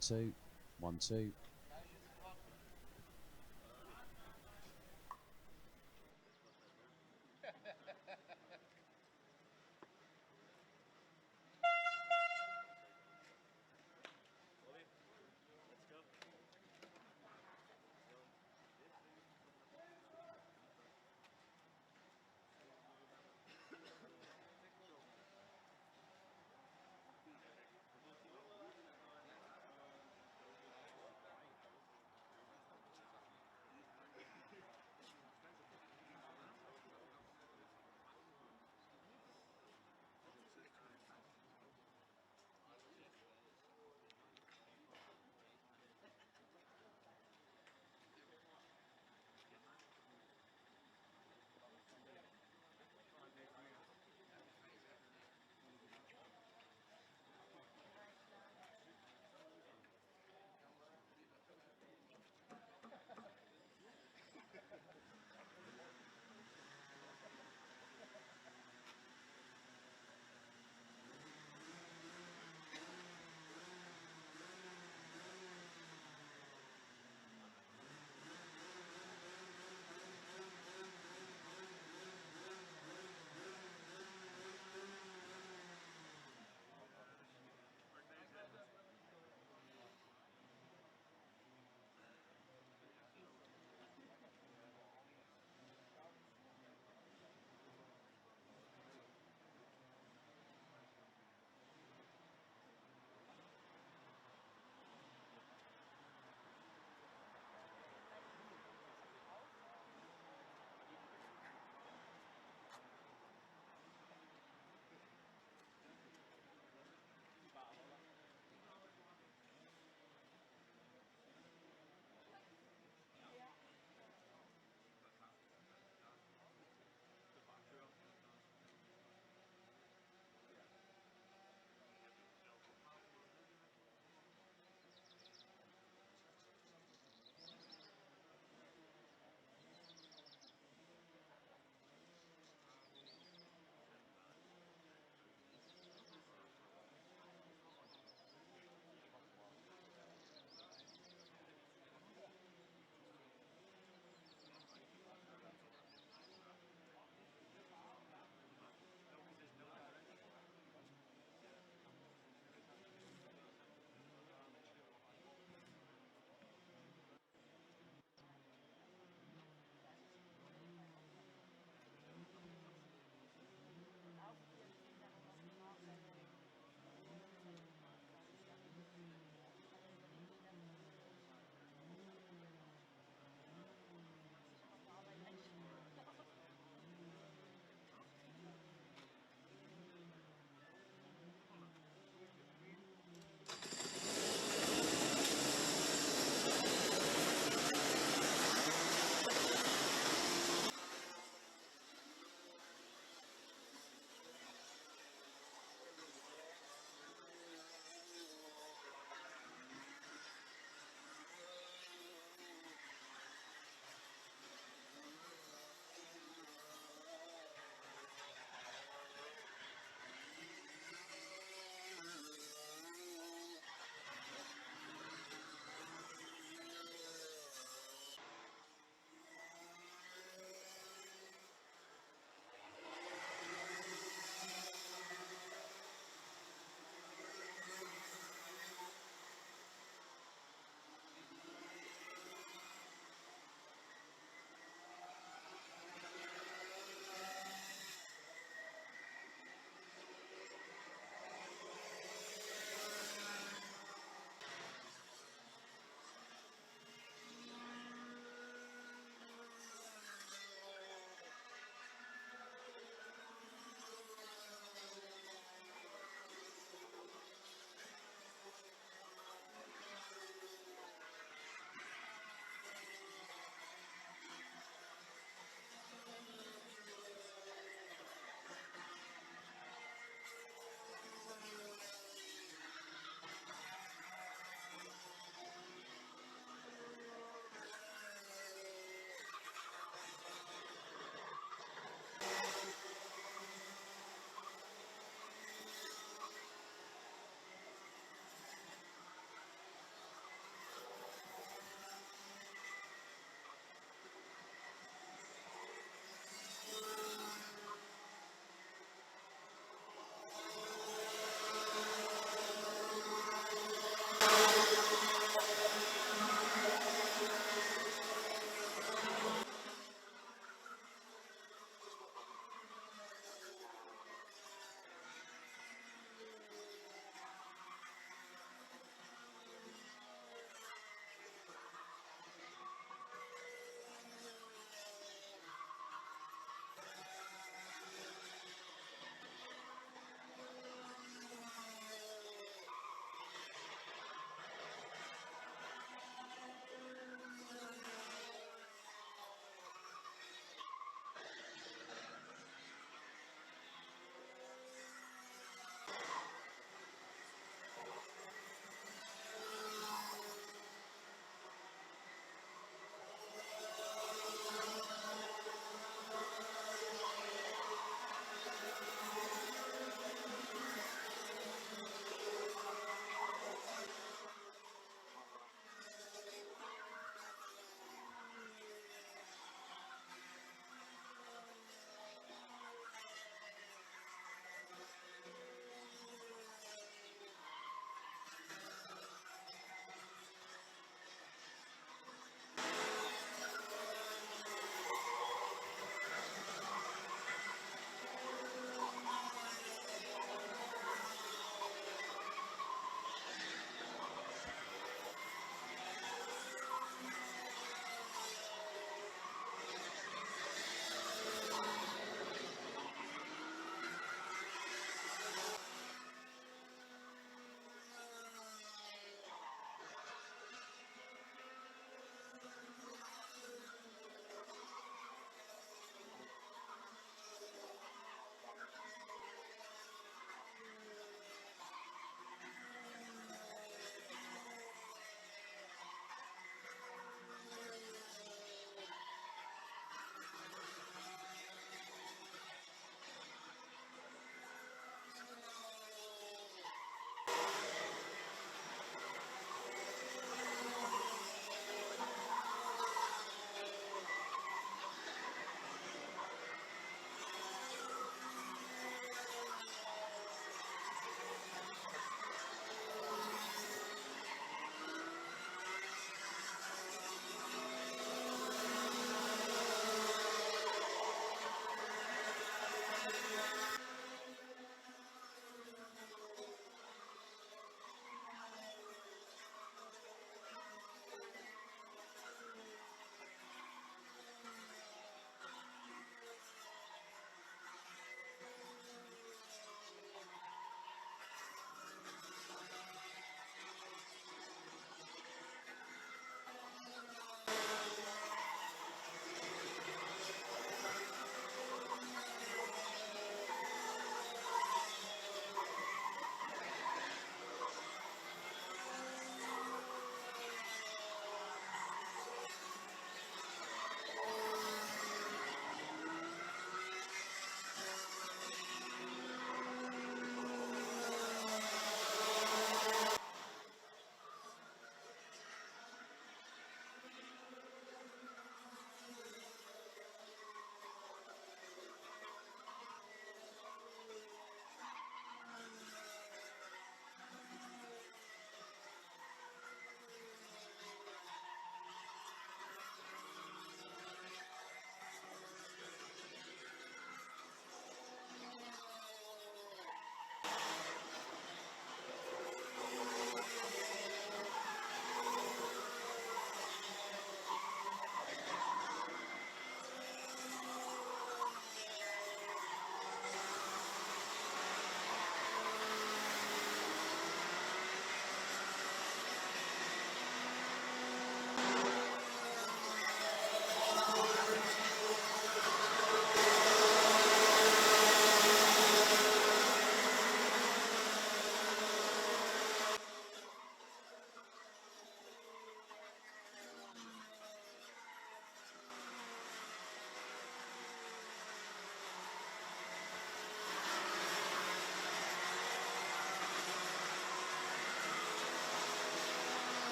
2, 1, 2.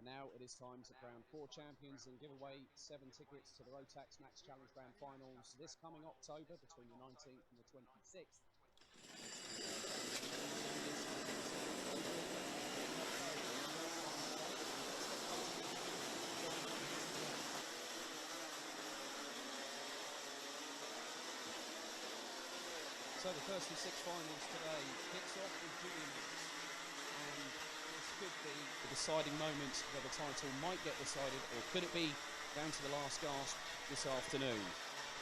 now it is time to crown 4 champions and give away 7 tickets to the Rotax Max Challenge Grand Finals this coming October between the 19th and the 26th. So the first of 6 finals today kicks off with Junior Max, and this could be the deciding moment where the title might get decided, or could it be down to the last gasp this afternoon.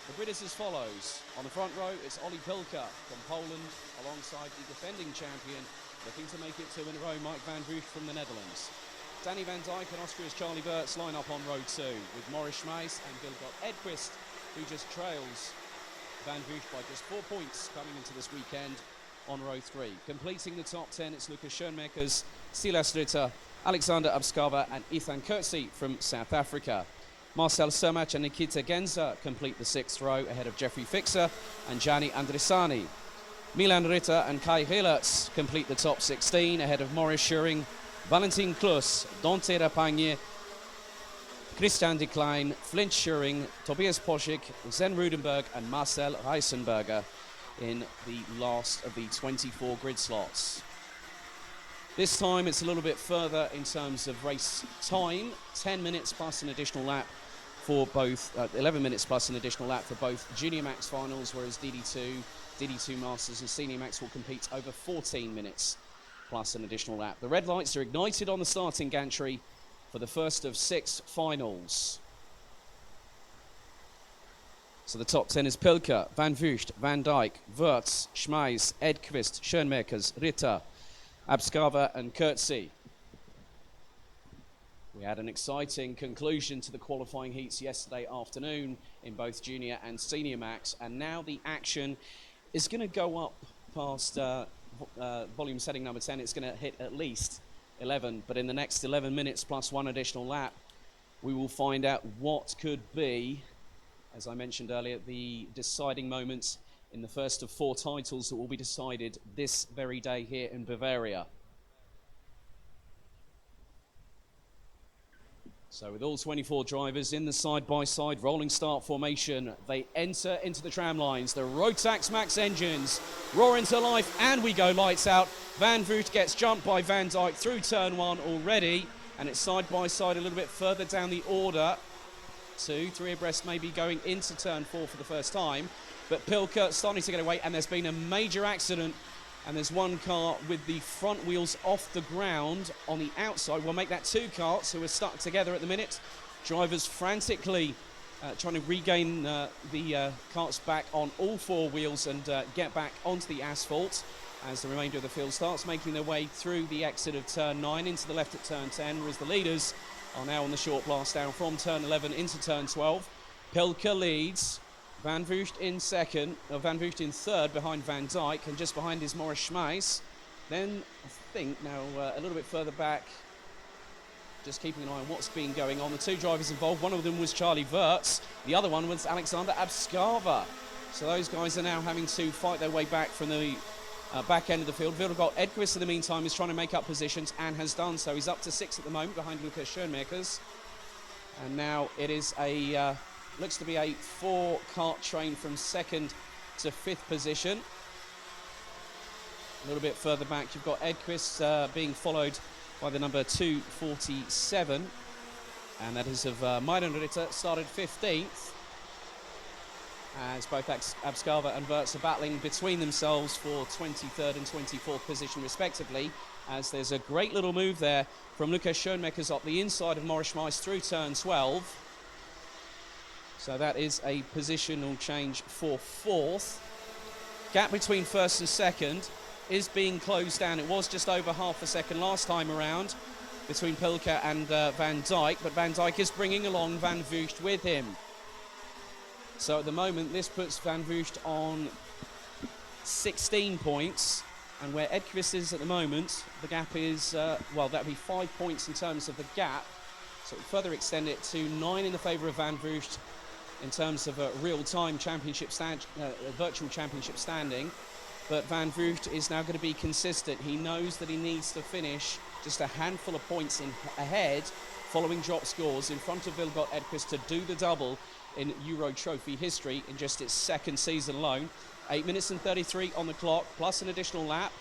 The grid is as follows. On the front row, it's Oli Pilka from Poland, alongside the defending champion, looking to make it 2 in a row, Mike van Vugt from the Netherlands. Danny van Dijk and Austria's Charlie Wirtz line up on row 2, with Maurice Schmeis and Vilgot Edqvist, who just trails Van Vugt by just 4 points coming into this weekend on row 3. Completing the top 10, it's Lucas Schoenmakers, Silas Ritter, Alexander Abskava and Ethan Coetzee from South Africa. Marcel Sermach and Nikita Genza complete the 6th row ahead of Jeffrey Fixer and Gianni Andrisani. Milan Ritter and Kai Hillertz complete the top 16 ahead of Maurice Schuring, Valentin Klus, Dante Rapagne, Christian de Klein, Flint Schuring, Tobias Poschik, Zen Rudenberg and Marcel Reisenberger in the last of the 24 grid slots. This time it's a little bit further in terms of race time, 10 minutes plus an additional lap for both, 11 minutes plus an additional lap for both Junior Max finals, whereas DD2 Masters and Senior Max will compete over 14 minutes plus an additional lap. The red lights are ignited on the starting gantry for the first of 6 finals. So the top 10 is Pilka, Van Vugt, Van Dijk, Wirtz, Schmeis, Edqvist, Schoenmakers, Ritter, Abskava and Coetzee. We had an exciting conclusion to the qualifying heats yesterday afternoon in both Junior and Senior Max, and now the action is going to go up past volume setting number 10. It's going to hit at least 11, but in the next 11 minutes plus 1 additional lap, we will find out what could be, as I mentioned earlier, the deciding moments in the first of 4 titles that will be decided this very day here in Bavaria. So with all 24 drivers in the side-by-side rolling start formation, they enter into the tram lines. The Rotax Max engines roar into life, and we go lights out. Van Vugt gets jumped by Van Dijk through turn 1 already, and it's side-by-side a little bit further down the order. 2, 3 abreast maybe going into turn 4 for the first time. But Pilka starting to get away, and there's been a major accident. And there's one car with the front wheels off the ground on the outside. We'll make that 2 carts who are stuck together at the minute. Drivers frantically trying to regain the carts back on all 4 wheels and get back onto the asphalt as the remainder of the field starts making their way through the exit of turn 9 into the left at turn 10, whereas the leaders are now on the short blast down from turn 11 into turn 12. Pilka leads. Van Vugt in second, Van Vugt in third behind Van Dijk, and just behind is Maurice Schmeis. Then I think now a little bit further back, just keeping an eye on what's been going on. The 2 drivers involved, one of them was Charlie Wirtz, the other one was Alexander Abskava. So those guys are now having to fight their way back from the back end of the field. Vilgot Edqvist in the meantime is trying to make up positions and has done so. He's up to 6 at the moment behind Lucas Schoenmakers. And now it is a looks to be a 4-cart train from 2nd to 5th position. A little bit further back, you've got Edqvist being followed by the number 247. And that is of Milan Ritter, started 15th. As both Abskava and Wirtz are battling between themselves for 23rd and 24th position respectively. As there's a great little move there from Lucas Schoenmakers up the inside of Maurice Schmeis through turn 12. So that is a positional change for 4th. Gap between 1st and 2nd is being closed down. It was just over half a second last time around between Pilka and Van Dijk, but Van Dijk is bringing along Van Vugt with him. So at the moment, this puts Van Vugt on 16 points, and where Edqvist is at the moment, the gap is, well, that would be 5 points in terms of the gap. So it will further extend it to 9 in the favour of Van Vugt in terms of a real-time championship virtual championship standing. But Van Vugt is now going to be consistent. He knows that he needs to finish just a handful of points ahead following drop scores in front of Vilgot Edqvist to do the double in Euro Trophy history in just its second season alone. 8 minutes and 33 on the clock, plus an additional lap.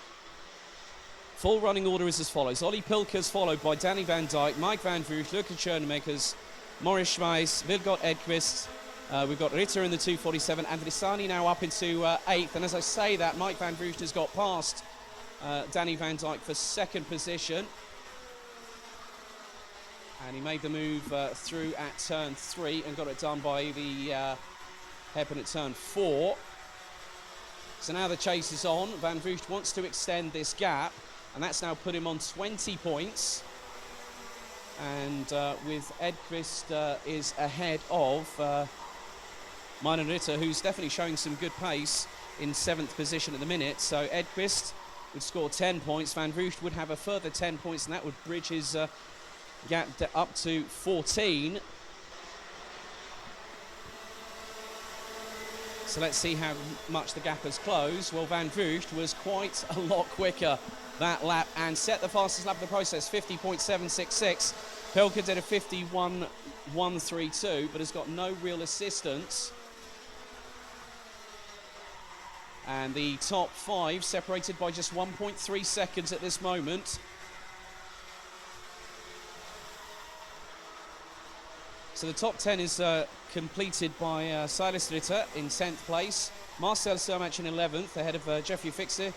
Full running order is as follows. Ollie Pilkers followed by Danny Van Dijk, Mike Van Vrucht, Luca Schoenmakers, Maurice Schmeiss, Vilgot Edqvist. We've got Ritter in the 2:47, Andrissani now up into 8th. And as I say that, Mike Van Vrucht has got past Danny Van Dijk for second position. And he made the move through at turn 3 and got it done by the hairpin at turn 4. So now the chase is on. Van Vrucht wants to extend this gap, and that's now put him on 20 points. And with Edqvist is ahead of Milan Ritter, who's definitely showing some good pace in 7th position at the minute. So Edqvist would score 10 points. Van Vrucht would have a further 10 points, and that would bridge his gap up to 14. So let's see how much the gap has closed. Well, Van Vrucht was quite a lot quicker that lap and set the fastest lap of the process, 50.766. Pilker did a 51.132, but has got no real assistance. And the top 5 separated by just 1.3 seconds at this moment. So the top 10 is completed by Silas Ritter in 10th place, Marcel Sermach in 11th, ahead of Jeffrey Fixer.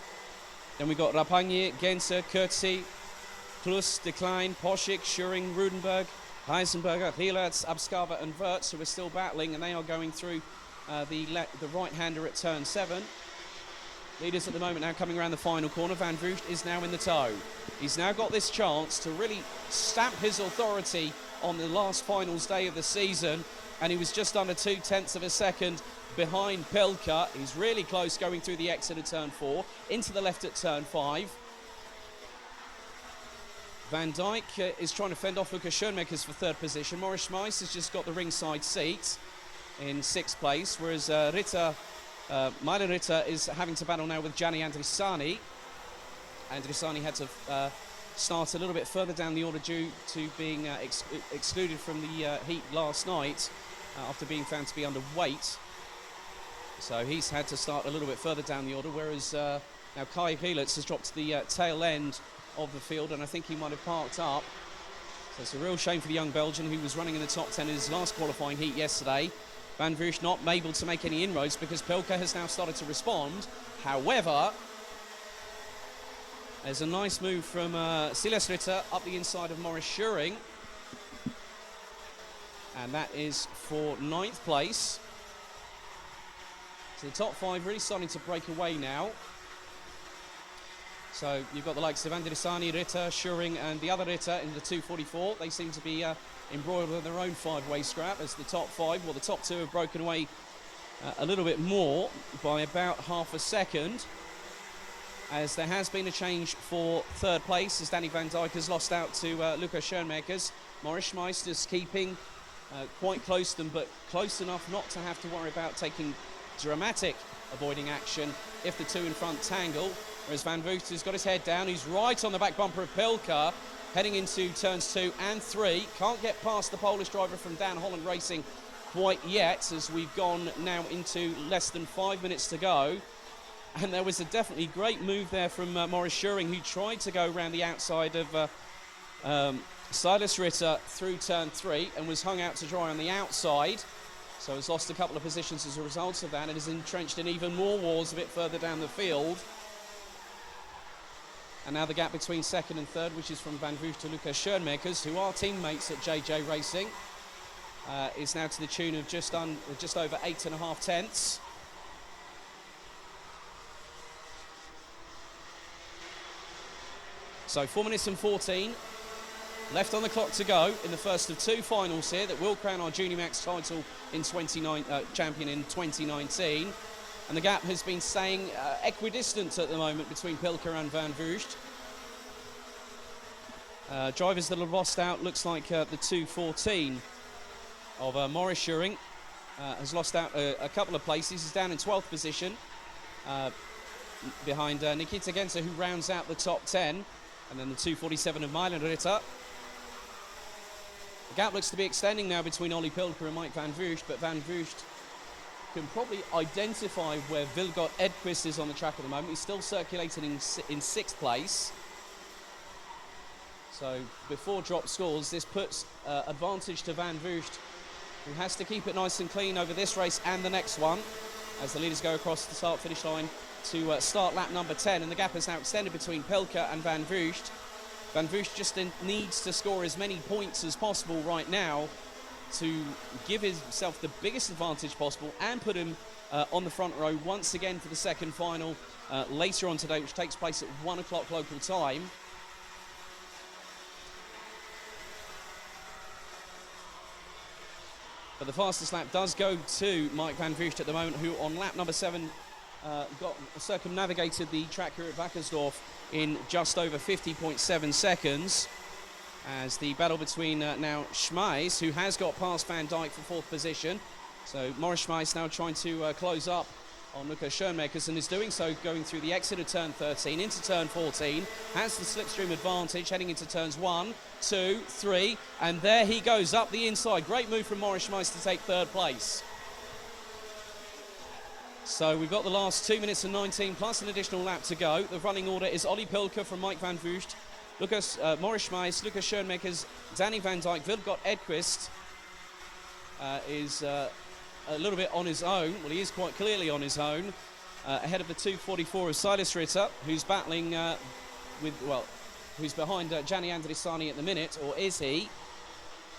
Then we got Rapagne, Genser, Kurtzi, Plus, Decline, Poschik, Schuring, Rudenberg, Heisenberger, Rielertz, Abskava and Wirtz, who are still battling, and they are going through the right-hander at turn 7. Leaders at the moment now coming around the final corner. Van Vrucht is now in the tow. He's now got this chance to really stamp his authority on the last finals day of the season, and he was just under 0.2 of a second behind Pilker. He's really close going through the exit at turn 4, into the left at turn 5. Van Dijk is trying to fend off Luca Schoenmakers for 3rd position. Maurice Schmeiss has just got the ringside seat in 6th place, whereas Milan Ritter is having to battle now with Gianni Andrissani. Andrissani had to start a little bit further down the order due to being excluded from the heat last night after being found to be underweight. So he's had to start a little bit further down the order, whereas now Kai Rielertz has dropped to the tail end of the field, and I think he might have parked up. So it's a real shame for the young Belgian who was running in the top 10 in his last qualifying heat yesterday. Van Vrucht not able to make any inroads because Pilker has now started to respond. However, there's a nice move from Silas Ritter up the inside of Maurice Schuring. And that is for 9th place. So the top 5 really starting to break away now. So you've got the likes of Andrissani, Ritter, Schuring and the other Ritter in the 2:44. They seem to be embroiled in their own 5-way scrap as the top 5, well the top 2 have broken away a little bit more by about half a second, as there has been a change for 3rd place as Danny Van Dijk has lost out to Luca Schoenmakers. Maurice Schmeiss just keeping quite close to them, but close enough not to have to worry about taking dramatic avoiding action if the 2 in front tangle, whereas Van Vrucht has got his head down. He's right on the back bumper of Pilker, heading into turns 2 and 3. Can't get past the Polish driver from Dan Holland Racing quite yet, as we've gone now into less than 5 minutes to go. And there was a definitely great move there from Maurice Schuring, who tried to go around the outside of Silas Ritter through turn 3 and was hung out to dry on the outside. So has lost a couple of positions as a result of that and is entrenched in even more wars a bit further down the field. And now the gap between 2nd and 3rd, which is from Van Vrucht to Luca Schoenmakers, who are teammates at JJ Racing, is now to the tune of just over 8.5 tenths. So 4 minutes and 14 left on the clock to go in the first of 2 finals here that will crown our Junior Max title in champion in 2019. And the gap has been staying equidistant at the moment between Pilker and Van Vrucht. Drivers that have lost out, looks like the 2:14 of Maurice Schuring has lost out a couple of places. He's down in 12th position behind Nikita Genser, who rounds out the top 10. And then the 2:47 of Milan Ritter. The gap looks to be extending now between Ollie Pilker and Mike van Vugt, but van Vugt can probably identify where Vilgot Edquist is on the track at the moment. He's still circulating in 6th place. So before drop scores, this puts advantage to van Vugt, who has to keep it nice and clean over this race and the next one, as the leaders go across the start-finish line to start lap number 10, and the gap is now extended between Pilker and van Vugt. Van Vugt just needs to score as many points as possible right now to give himself the biggest advantage possible and put him on the front row once again for the second final later on today, which takes place at 1 o'clock local time. But the fastest lap does go to Mike van Vugt at the moment, who on lap number 7 circumnavigated the track here at Wackersdorf in just over 50.7 seconds. As the battle between now Schmeis, who has got past Van Dijk for 4th position. So Maurice Schmeis now trying to close up on Luca Schoenmakers, and is doing so going through the exit of turn 13 into turn 14. Has the slipstream advantage heading into turns 1, 2, 3, and there he goes up the inside. Great move from Maurice Schmeis to take 3rd place. So we've got the last 2 minutes and 19 plus an additional lap to go. The running order is Ollie Pilker from Mike van Vugt, Maurice Schmeis, Lucas Schoenmakers, Danny Van Dijk. Vilgot Edquist is a little bit on his own. Well, he is quite clearly on his own, ahead of the 2:44 of Silas Ritter, who's battling who's behind Gianni Andrisani at the minute, or is he?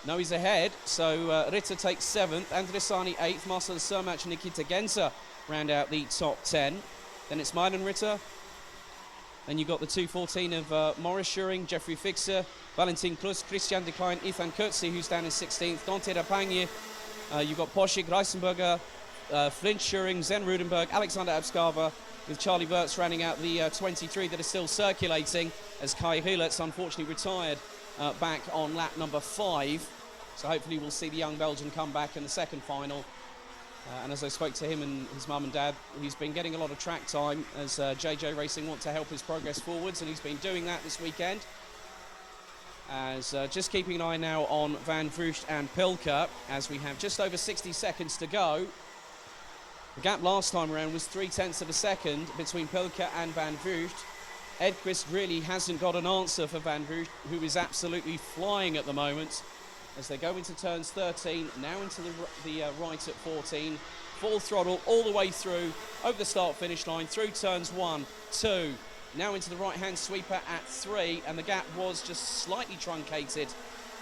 No, he's ahead. So Ritter takes 7th, Andrisani 8th, Marcel Sermach and Nikita Genzer round out the top 10. Then it's Mylan Ritter. Then you've got the 2:14 of Maurice Schuring, Jeffrey Fixer, Valentin Klus, Christian de Klein, Ethan Kurtzi, who's down in 16th, Dante Rapagne. You've got Poschik, Reisenberger, Flint Schuring, Zen Rudenberg, Alexander Abskava, with Charlie Wirtz rounding out the 23 that are still circulating, as Kai Heulertz unfortunately retired back on lap number 5. So hopefully we'll see the young Belgian come back in the second final. And as I spoke to him and his mum and dad, he's been getting a lot of track time as JJ Racing want to help his progress forwards, and he's been doing that this weekend. As just keeping an eye now on Van Vugt and Pilker, as we have just over 60 seconds to go. The gap last time around was 0.3 of a second between Pilker and Van Vugt. Edquist really hasn't got an answer for Van Vugt, who is absolutely flying at the moment, as they go into turns 13, now into the right at 14, full throttle all the way through, over the start-finish line, through turns 1, 2, now into the right-hand sweeper at 3, and the gap was just slightly truncated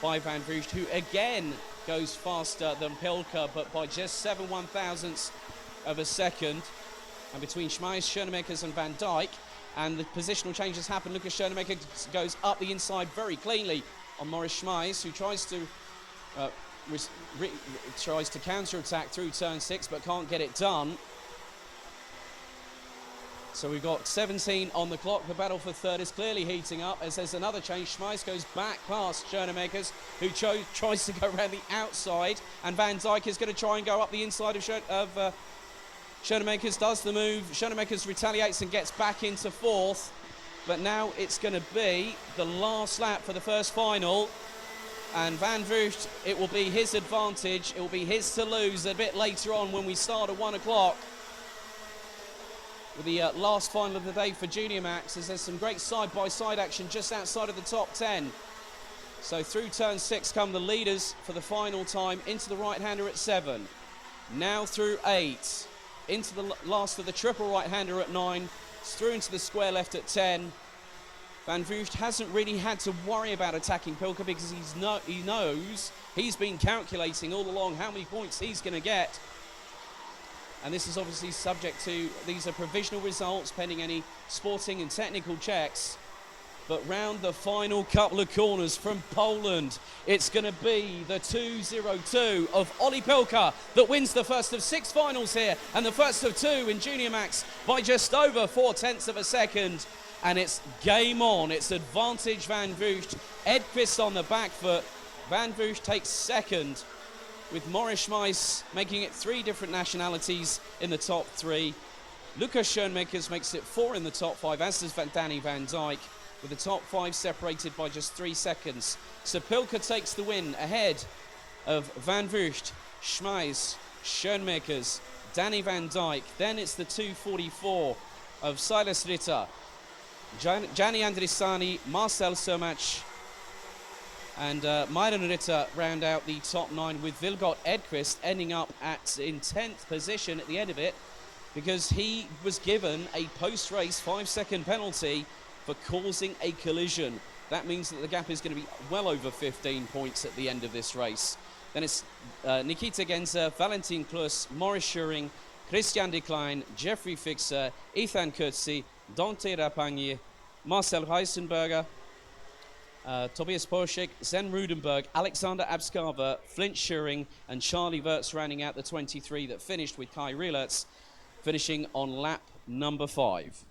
by Van Vugt, who again goes faster than Pilker, but by just 7/1000ths of a second. And between Schmeis, Schoenmakers and Van Dijk, and the positional changes happen. Lucas Schoenmakers goes up the inside very cleanly on Maurice Schmeis, who tries to counter-attack through turn 6, but can't get it done. So we've got 17 on the clock. The battle for 3rd is clearly heating up, as there's another change. Schmeis goes back past Schoenmakers, who tries to go around the outside, and Van Dijk is going to try and go up the inside of Schoenmakers, does the move. Schoenmakers retaliates and gets back into 4th, but now it's going to be the last lap for the first final. And Van Vugt, it will be his advantage. It will be his to lose a bit later on when we start at 1 o'clock. With the last final of the day for Junior Max, as there's some great side-by-side action just outside of the top 10. So through turn 6 come the leaders for the final time, into the right-hander at 7. Now through 8, into the last of the triple right-hander at 9, through into the square left at 10. Van Vugt hasn't really had to worry about attacking Pilker, because he knows he's been calculating all along how many points he's going to get. And this is obviously subject to, these are provisional results pending any sporting and technical checks. But round the final couple of corners from Poland, it's going to be the 2:02 of Ollie Pilker that wins the first of 6 finals here, and the first of 2 in Junior Max by just over 0.4 of a second. And it's game on. It's advantage Van Vugt. Edquist on the back foot. Van Vugt takes 2nd, with Maurice Schmeis making it 3 different nationalities in the top 3. Lucas Schoenmakers makes it 4 in the top 5, as does Danny Van Dijk. with the top 5 separated by just 3 seconds. Sapilka takes the win ahead of Van Vugt, Schmeis, Schoenmakers, Danny Van Dijk. Then it's the 2:44 of Silas Ritter, Gianni Andrisani, Marcel Somach, and Myron Ritter round out the top 9, with Vilgot Edqvist ending up in 10th position at the end of it, because he was given a post-race 5-second penalty for causing a collision. That means that the gap is going to be well over 15 points at the end of this race. Then it's Nikita Genzer, Valentin Klus, Maurice Schuring, Christian Decline, Jeffrey Fixer, Ethan Kurtzi, Dante Rapagne, Marcel Heisenberger, Tobias Porschik, Zen Rudenberg, Alexander Abskava, Flint Schuring, and Charlie Wirtz rounding out the 23 that finished, with Kai Rielertz finishing on lap number 5.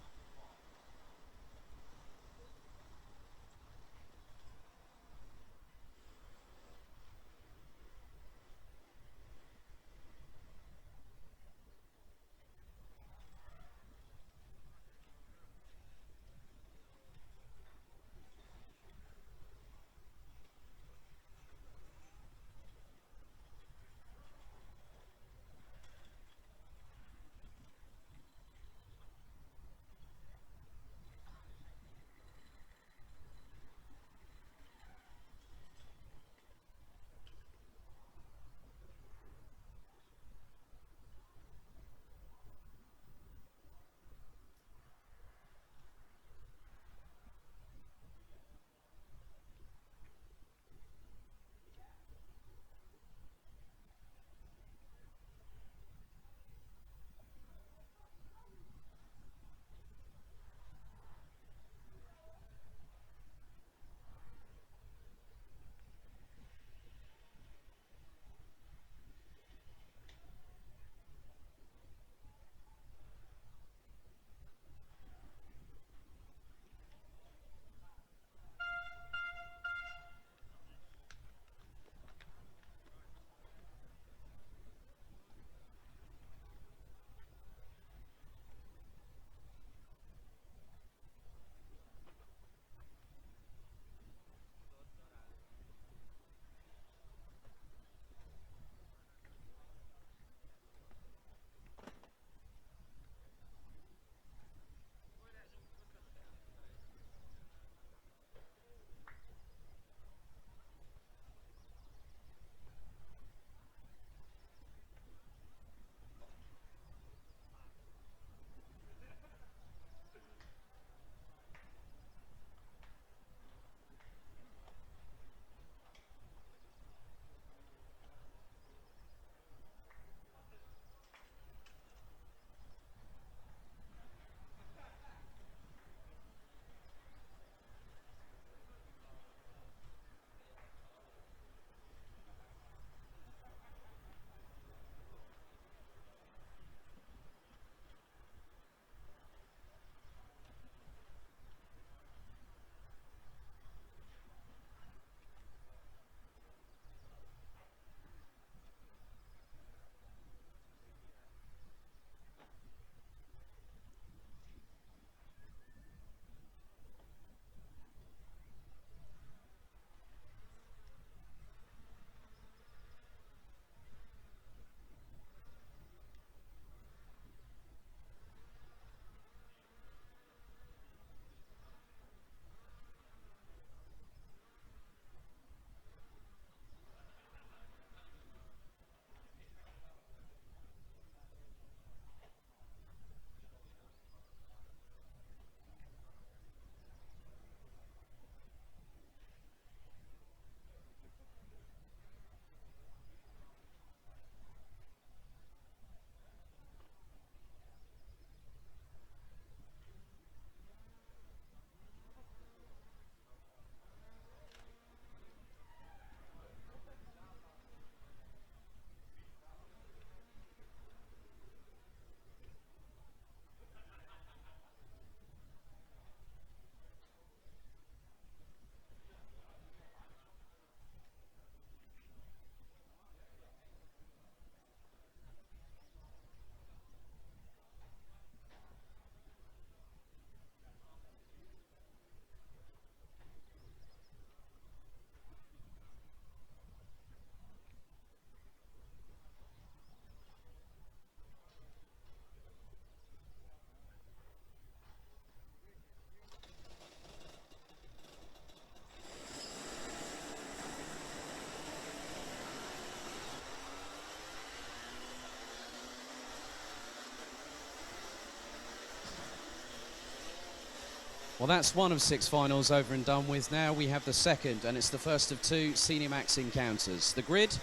Well, that's one of 6 finals over and done with. Now we have the second, and it's the first of 2 Senior Max encounters. The grid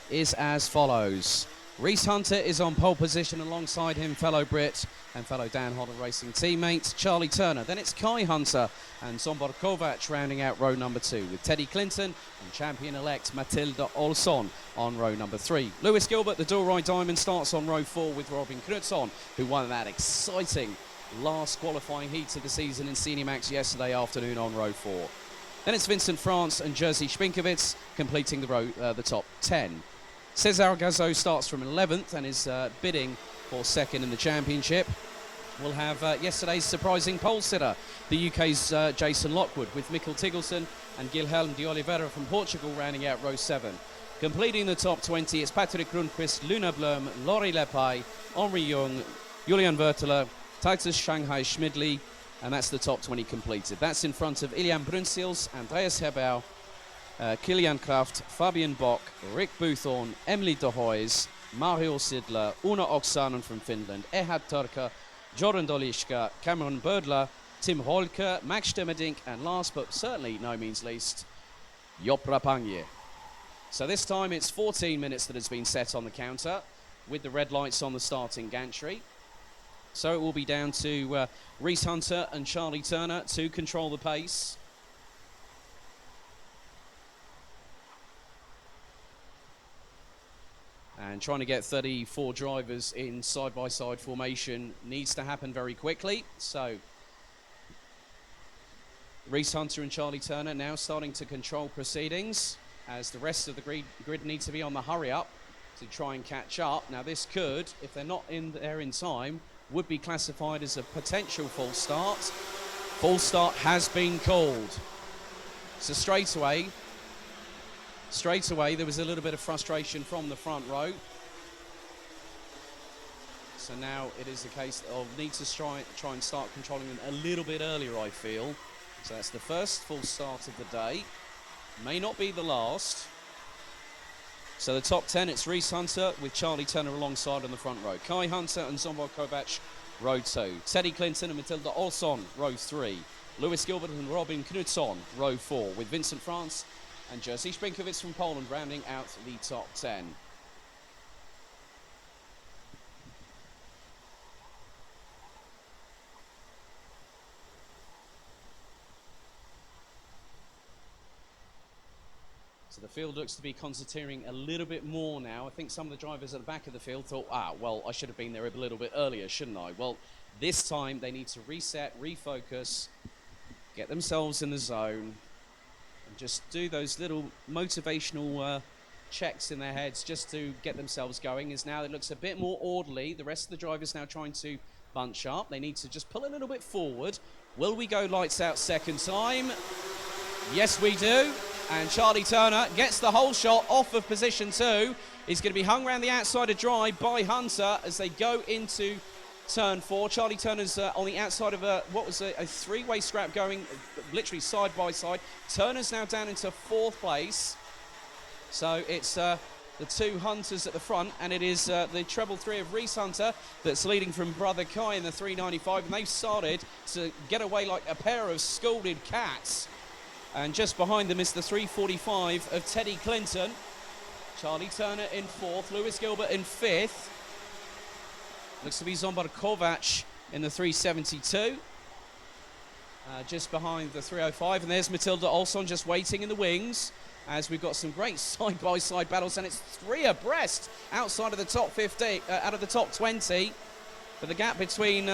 is as follows. Reese Hunter is on pole position, alongside him fellow Brit and fellow Dan Hodder Racing teammate Charlie Turner. Then it's Kai Hunter and Zsombor Kovac rounding out row number 2, with Teddy Clinton and champion-elect Matilda Olsson on row number 3. Lewis Gilbert, the Dorroy Diamond, starts on row 4 with Robin Knutsson, who won that exciting last qualifying heat of the season in Senior Max yesterday afternoon on row 4. Then it's Vincent France and Jerzy Spinkovitz completing the top 10. Cesar Gazo starts from 11th and is bidding for second in the championship. We'll have yesterday's surprising pole sitter, the UK's Jason Lockwood, with Mikkel Tiggelson and Guilherme de Oliveira from Portugal rounding out row 7. Completing the top 20, it's Patrick Rundqvist, Luna Blum, Laurie Lepay, Henri Jung, Julian Werteler, Titus Shanghai Schmidli, and that's the top 20 completed. That's in front of Ilian Brunsils, Andreas Hebau, Kilian Kraft, Fabian Bock, Rick Boothorn, Emily de Hoys, Mario Sidler, Una Oksanen from Finland, Ehad Turka, Jordan Dolishka, Cameron Birdler, Tim Holke, Max Stemmerdink, and last but certainly no means least, Job Rapanje. So this time it's 14 minutes that has been set on the counter, with the red lights on the starting gantry. So it will be down to Reese Hunter and Charlie Turner to control the pace. And trying to get 34 drivers in side-by-side formation needs to happen very quickly. So Reese Hunter and Charlie Turner now starting to control proceedings, as the rest of the grid needs to be on the hurry-up to try and catch up. Now this could, if they're not in there in time, would be classified as a potential false start. False start has been called. So straight away there was a little bit of frustration from the front row. So now it is a case of need to try and start controlling them a little bit earlier, I feel. So that's the first false start of the day. May not be the last. So the top 10, it's Reese Hunter with Charlie Turner alongside on the front row. Kai Hunter and Zsombor Kovac, row 2. Teddy Clinton and Matilda Olsson, row 3. Lewis Gilbert and Robin Knutsson, row 4, with Vincent France and Jerzy Spinkovitz from Poland rounding out the top 10. So the field looks to be concentrating a little bit more now. I think some of the drivers at the back of the field thought, well, I should have been there a little bit earlier, shouldn't I? Well, this time they need to reset, refocus, get themselves in the zone, and just do those little motivational checks in their heads just to get themselves going. As now it looks a bit more orderly. The rest of the drivers now trying to bunch up. They need to just pull a little bit forward. Will we go lights out second time? Yes, we do. And Charlie Turner gets the whole shot off of position 2. He's going to be hung around the outside of dry by Hunter as they go into turn 4. Charlie Turner's on the outside of a 3-way scrap going literally side by side. Turner's now down into 4th place. So it's the 2 Hunters at the front, and it is the treble 3 of Reese Hunter that's leading from brother Kai in the 395, and they've started to get away like a pair of scolded cats. And just behind them is the 345 of Teddy Clinton. Charlie Turner in 4th, Lewis Gilbert in 5th. Looks to be Zsombor Kovac in the 372. Just behind the 305, and there's Matilda Olsson just waiting in the wings, as we've got some great side-by-side battles, and it's 3 abreast outside of the top 50, out of the top 20. But the gap between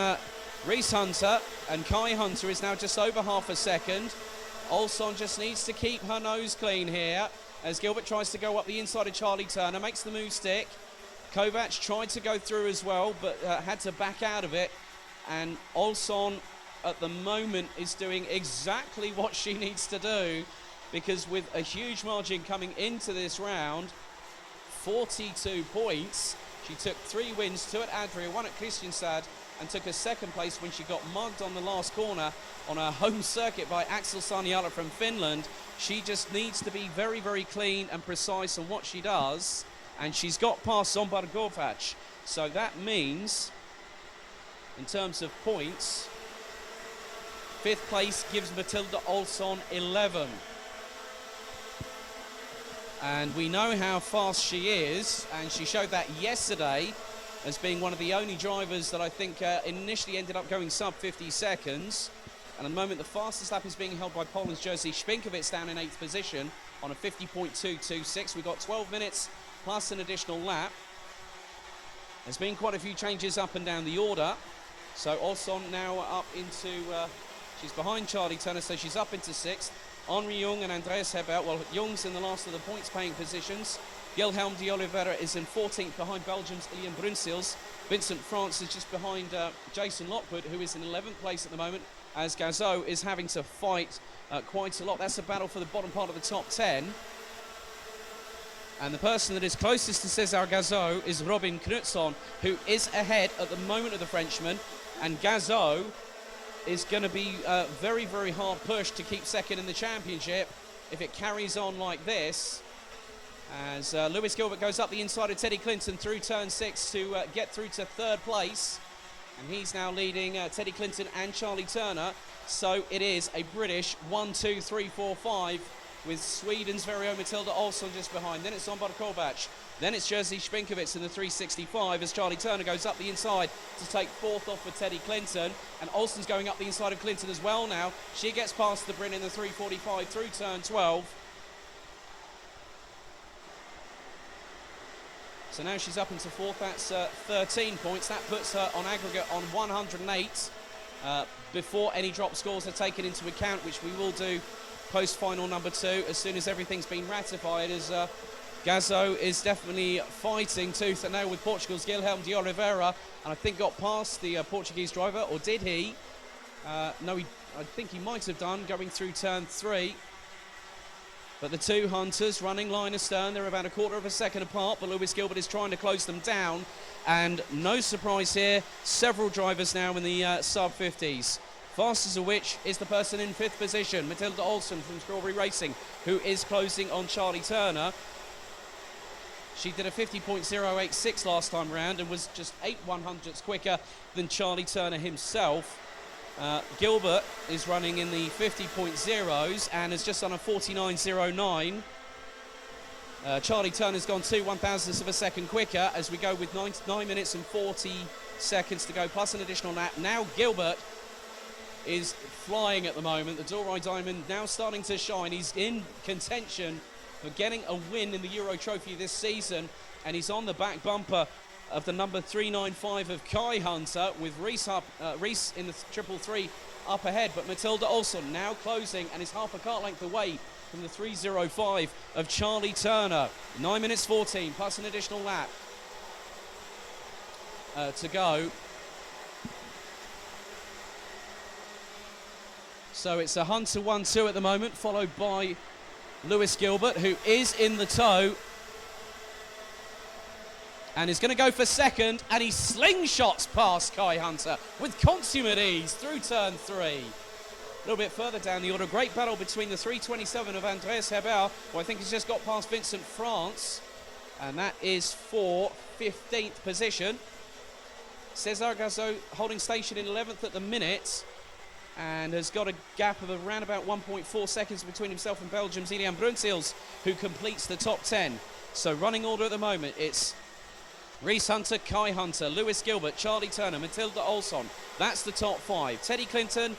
Reese Hunter and Kai Hunter is now just over half a second. Olsson just needs to keep her nose clean here as Gilbert tries to go up the inside of Charlie Turner, makes the move stick. Kovac tried to go through as well, but had to back out of it. And Olsson at the moment is doing exactly what she needs to do, because with a huge margin coming into this round, 42 points, she took 3 wins, 2 at Adria, 1 at Kristianstad, and took a 2nd place when she got mugged on the last corner on her home circuit by Axel Saniala from Finland. She just needs to be very, very clean and precise on what she does, and she's got past Zsombor Kovac. So that means, in terms of points, Fifth place gives Matilda Olsson 11. And we know how fast she is, and she showed that yesterday as being one of the only drivers that I think initially ended up going sub 50 seconds. And at the moment, the fastest lap is being held by Poland's Jerzy Szpinkowic down in 8th position on a 50.226. We've got 12 minutes plus an additional lap. There's been quite a few changes up and down the order. So Olsson now up into, she's behind Charlie Turner, so she's up into 6th. Henri Jung and Andreas Hebert, well, Jung's in the last of the points-paying positions. Guilherme de Oliveira is in 14th behind Belgium's Ilian Brunsils. Vincent France is just behind Jason Lockwood, who is in 11th place at the moment, as Gazot is having to fight quite a lot. That's a battle for the bottom part of the top 10. And the person that is closest to Cesar Gazot is Robin Knutsson, who is ahead at the moment of the Frenchman. And Gazot is going to be very, very hard pushed to keep second in the championship if it carries on like this. As Lewis Gilbert goes up the inside of Teddy Clinton through turn 6 to get through to 3rd place. And he's now leading Teddy Clinton and Charlie Turner. So it is a British 1, 2, 3, 4, 5 with Sweden's very own Matilda Olsson just behind. Then it's Zombar Kovac. Then it's Jerzy Szpinkowic in the 365 as Charlie Turner goes up the inside to take 4th off for Teddy Clinton. And Olsson's going up the inside of Clinton as well now. She gets past the Brin in the 345 through turn 12. So now she's up into 4th. That's 13 points. That puts her on aggregate on 108 before any drop scores are taken into account, which we will do post-final number 2 as soon as everything's been ratified, as Gazot is definitely fighting tooth and nail with Portugal's Guilherme de Oliveira, and I think got past the Portuguese driver, or did he? No, I think he might have done, going through turn 3. But the two Hunters running line astern, they're about a quarter of a second apart, but Lewis Gilbert is trying to close them down. And no surprise here, several drivers now in the sub-50s. Fastest of which is the person in 5th position, Matilda Olsson from Strawberry Racing, who is closing on Charlie Turner. She did a 50.086 last time round and was just 8/100ths quicker than Charlie Turner himself. Gilbert is running in the 50.0s and has just done a 49.09. Charlie Turner's gone 2/1000ths of a second quicker as we go with 9 minutes and 40 seconds to go, plus an additional lap. Now Gilbert is flying at the moment. The Dorai Diamond now starting to shine. He's in contention for getting a win in the Euro Trophy this season, and he's on the back bumper of the number 395 of Kai Hunter, with Reese in the 333 up ahead. But Matilda Olsson now closing and is half a car length away from the 305 of Charlie Turner. 9 minutes 14 plus an additional lap to go. So it's a Hunter 1-2 at the moment, followed by Lewis Gilbert, who is in the tow and is going to go for second, and he slingshots past Kai Hunter with consummate ease through turn 3. A little bit further down the order, great battle between the 327 of Andreas Hebert, who I think has just got past Vincent France, and that is for 15th position. Cesar Gazot holding station in 11th at the minute, and has got a gap of around about 1.4 seconds between himself and Belgium's Ilian Brunsils, who completes the top 10. So running order at the moment, it's Reese Hunter, Kai Hunter, Lewis Gilbert, Charlie Turner, Matilda Olsson. That's the top 5. Teddy Clinton,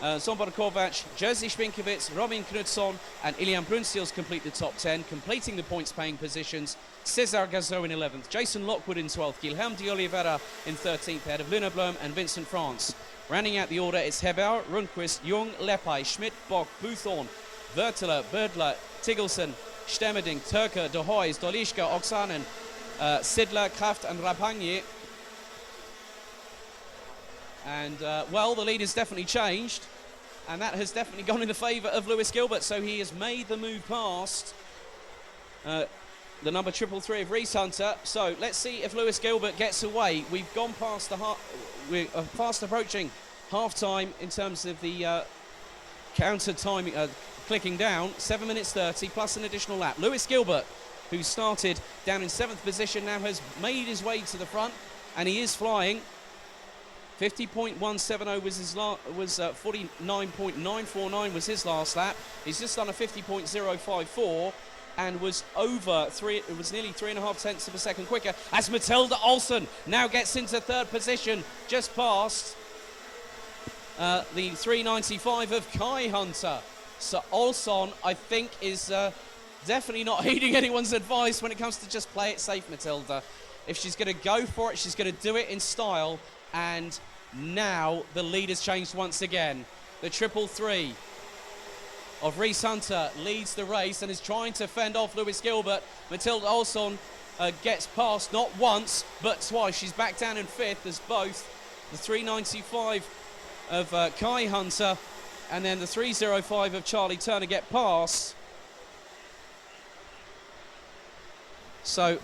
Zombar Kovac, Jerzy Szpinkowic, Robin Knutsson and Ilian Brunsils complete the top 10, completing the points-paying positions. Cesar Gazot in 11th, Jason Lockwood in 12th, Guilherme de Oliveira in 13th, ahead of Luna Blom and Vincent France. Rounding out the order, it's Hebert, Rundqvist, Jung, Lepay, Schmidt, Bock, Buthorn, Wertler, Bödler, Tiggelson, Stemmerding, Turker, De Hoys, Dolishka, Oksanen, Sidler, Kraft and Rapagni. And, well, the lead has definitely changed, and that has definitely gone in the favour of Lewis Gilbert, so he has made the move past the number 333 of Reese Hunter. So let's see if Lewis Gilbert gets away. We've gone past the we're fast approaching half-time in terms of the counter time clicking down. 7 minutes 30 plus an additional lap. Lewis Gilbert, who started down in 7th position, now has made his way to the front, and he is flying. 50.170 was his was 49.949 was his last lap. He's just done a 50.054 and was it was nearly 3.5 tenths of a second quicker as Matilda Olsson now gets into third position, just past the 395 of Kai Hunter. So Olsson, I think, is definitely not heeding anyone's advice when it comes to just play it safe, Matilda. If she's going to go for it, she's going to do it in style. And now the lead has changed once again. The 333 of Reese Hunter leads the race and is trying to fend off Lewis Gilbert. Matilda Olsson gets past not once but twice. She's back down in fifth as both the 395 of Kai Hunter and then the 305 of Charlie Turner get past. So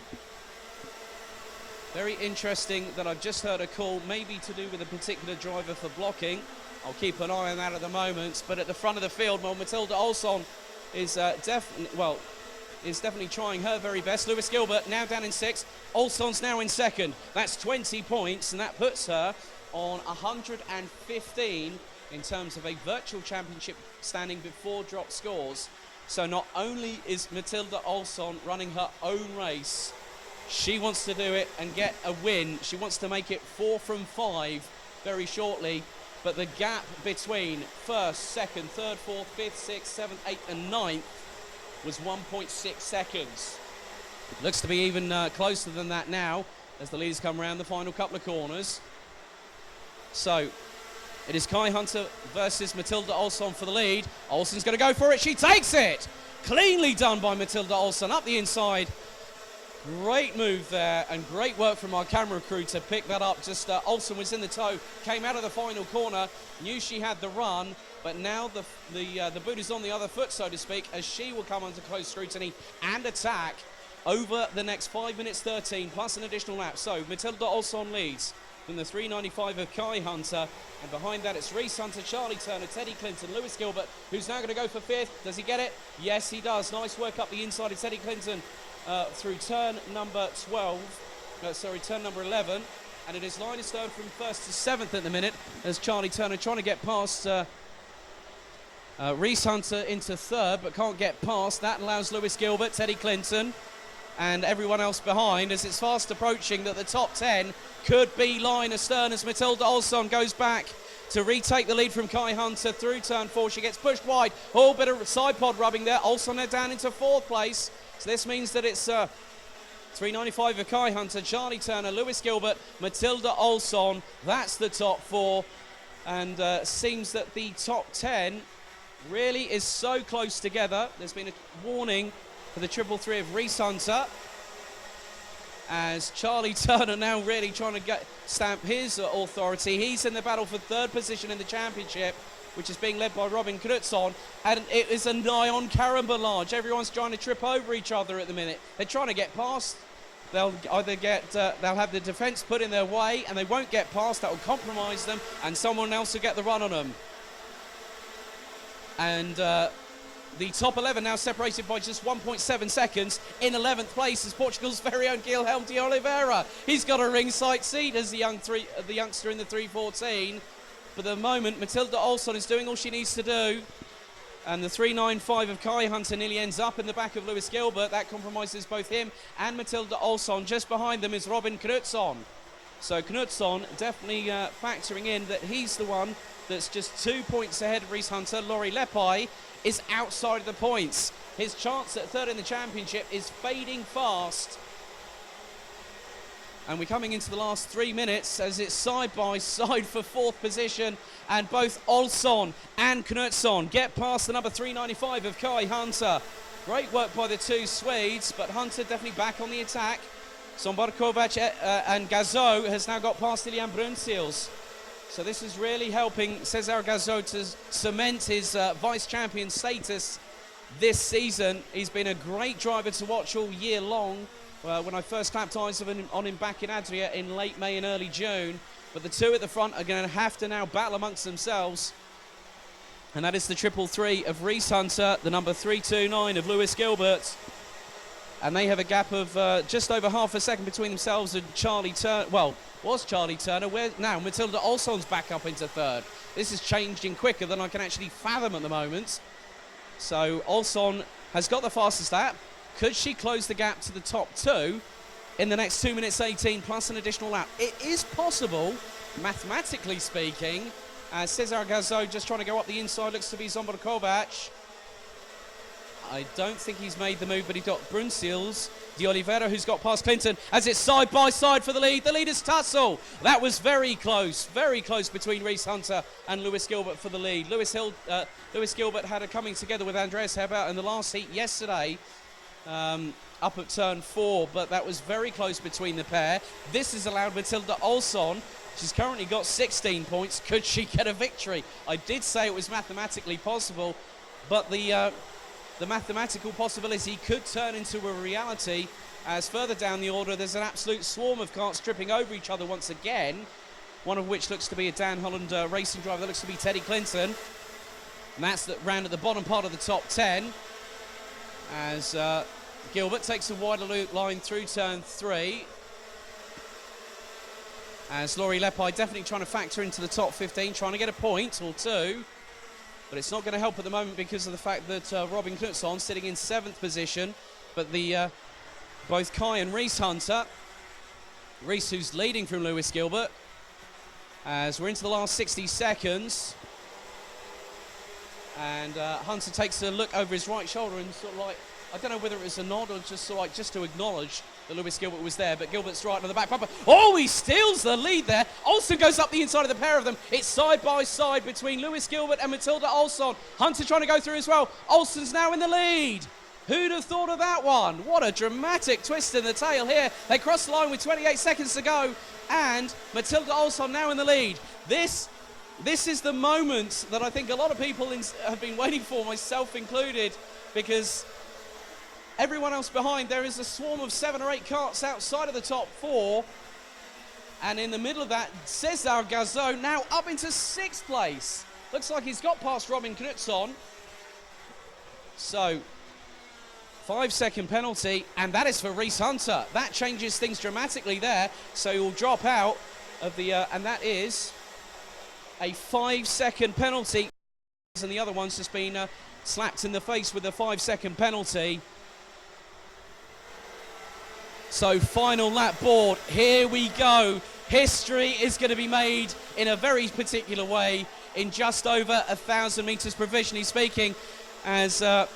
very interesting that I've just heard a call, maybe to do with a particular driver for blocking. I'll keep an eye on that at the moment. But at the front of the field, well, Matilda Olsson is definitely trying her very best. Lewis Gilbert now down in sixth. Olsson's now in second. That's 20 points, and that puts her on 115 in terms of a virtual championship standing before drop scores. So not only is Matilda Olsson running her own race, she wants to do it and get a win. She wants to make it 4 from 5 very shortly. But the gap between first, second, third, fourth, fifth, sixth, seventh, eighth and ninth was 1.6 seconds. Looks to be even closer than that now as the leaders come around the final couple of corners. So it is Kai Hunter versus Matilda Olsson for the lead. Olsson's going to go for it. She takes it. Cleanly done by Matilda Olsson up the inside. Great move there and great work from our camera crew to pick that up. Just Olsson was in the tow, came out of the final corner, knew she had the run, but now the boot is on the other foot, so to speak, as she will come under close scrutiny and attack over the next 5 minutes 13 plus an additional lap. So Matilda Olsson leads from the 395 of Kai Hunter, and behind that it's Reese Hunter, Charlie Turner, Teddy Clinton, Lewis Gilbert, who's now going to go for fifth. Does he get it? Yes, he does. Nice work up the inside of Teddy Clinton through turn number 11, and it is Linus Stone from first to seventh at the minute as Charlie Turner trying to get past Reese Hunter into third but can't get past. That allows Lewis Gilbert, Teddy Clinton and everyone else behind as it's fast approaching that the top 10 could be Linus Stone as Matilda Olsson goes back to retake the lead from Kai Hunter through turn 4. She gets pushed wide. Oh, bit of side pod rubbing there. Olsson now down into fourth place. So this means that it's 395 of Kai Hunter, Charlie Turner, Lewis Gilbert, Matilda Olsson. That's the top 4. And seems that the top 10 really is so close together. There's been a warning for the 333 of Reese Hunter, as Charlie Turner now really trying to stamp his authority. He's in the battle for third position in the championship, which is being led by Robin Knutsson, and it is a nigh-on carambolage. Everyone's trying to trip over each other at the minute. They're trying to get past. They'll either get, they'll have the defence put in their way, and they won't get past. That will compromise them, and someone else will get the run on them. And the top 11 now separated by just 1.7 seconds. In 11th place is Portugal's very own Guilherme de Oliveira. He's got a ringside seat as the youngster in the 314. For the moment, Matilda Olsson is doing all she needs to do. And the 395 of Kai Hunter nearly ends up in the back of Lewis Gilbert. That compromises both him and Matilda Olsson. Just behind them is Robin Knutsson. So Knutsson definitely factoring in that he's the one that's just 2 points ahead of Reese Hunter. Laurie Lepai is outside of the points. His chance at third in the championship is fading fast. And we're coming into the last 3 minutes as it's side by side for fourth position. And both Olsson and Knutsson get past the number 395 of Kai Hunter. Great work by the two Swedes, but Hunter definitely back on the attack. Sombarkovac and Gazot has now got past Ilian Brunsils. So this is really helping Cesar Gazot to cement his vice champion status this season. He's been a great driver to watch all year long. When I first clapped eyes on him back in Adria in late May and early June. But the two at the front are going to have to now battle amongst themselves. And that is the 333 of Reese Hunter, the number 329 of Lewis Gilbert, And they have a gap of just over half a second between themselves and Charlie Turner. Well, was Charlie Turner. Where now Matilda Olsson's back up into third. This is changing quicker than I can actually fathom at the moment. So Olsson has got the fastest lap. Could she close the gap to the top two in the next 2 minutes 18 plus an additional lap? It is possible, mathematically speaking. Cesar Gazo just trying to go up the inside. Looks to be Zsombor Kovac. I don't think he's made the move, but he's got Brunsils, De Oliveira, who's got past Clinton, as it's side by side for the lead. The leader's tussle. That was very close between Reese Hunter and Lewis Gilbert for the lead. Lewis Gilbert had a coming together with Andreas Hebert in the last heat yesterday, up at turn 4, but that was very close between the pair. This has allowed Matilda Olsson. She's currently got 16 points. Could she get a victory? I did say it was mathematically possible, but the mathematical possibility could turn into a reality as further down the order there's an absolute swarm of carts tripping over each other once again, one of which looks to be a Dan Holland racing driver. That looks to be Teddy Clinton, and that's that round at the bottom part of the top 10 as Gilbert takes a wider line through turn 3 as Laurie Leppi definitely trying to factor into the top 15, trying to get a point or two. But it's not going to help at the moment because of the fact that Robin Knutsson sitting in 7th position. But both Kai and Reese Hunter, Reese who's leading from Lewis Gilbert, as we're into the last 60 seconds. And Hunter takes a look over his right shoulder and sort of like, I don't know whether it was a nod or just sort of like just to acknowledge that Lewis Gilbert was there, but Gilbert's right on the back bumper. Oh, he steals the lead there. Olsson goes up the inside of the pair of them. It's side by side between Lewis Gilbert and Matilda Olsson. Hunter trying to go through as well. Olsson's now in the lead. Who'd have thought of that one? What a dramatic twist in the tail here. They cross the line with 28 seconds to go, and Matilda Olsson now in the lead. This is the moment that I think a lot of people have been waiting for, myself included, because everyone else behind, there is a swarm of 7 or 8 carts outside of the top 4. And in the middle of that, Cesar Gazo now up into 6th place. Looks like he's got past Robin Knutsson. So, 5-second penalty, and that is for Reese Hunter. That changes things dramatically there. So he'll drop out of the, and that is a 5-second penalty. And the other one's just been slapped in the face with a 5-second penalty. So final lap board, here we go. History is going to be made in a very particular way in just over 1,000 metres provisionally speaking, as the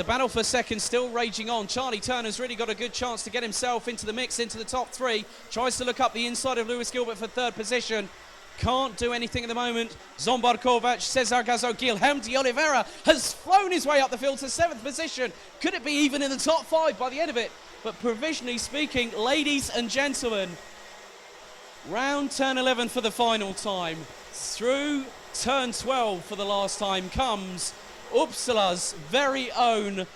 battle for second still raging on. Charlie Turner's really got a good chance to get himself into the mix, into the top 3. Tries to look up the inside of Lewis Gilbert for 3rd position. Can't do anything at the moment. Zsombor Kovac, Cesar Gazo, Guilherme de Oliveira has flown his way up the field to 7th position. Could it be even in the top 5 by the end of it? But provisionally speaking, ladies and gentlemen, round turn 11 for the final time. Through turn 12 for the last time comes Uppsala's very own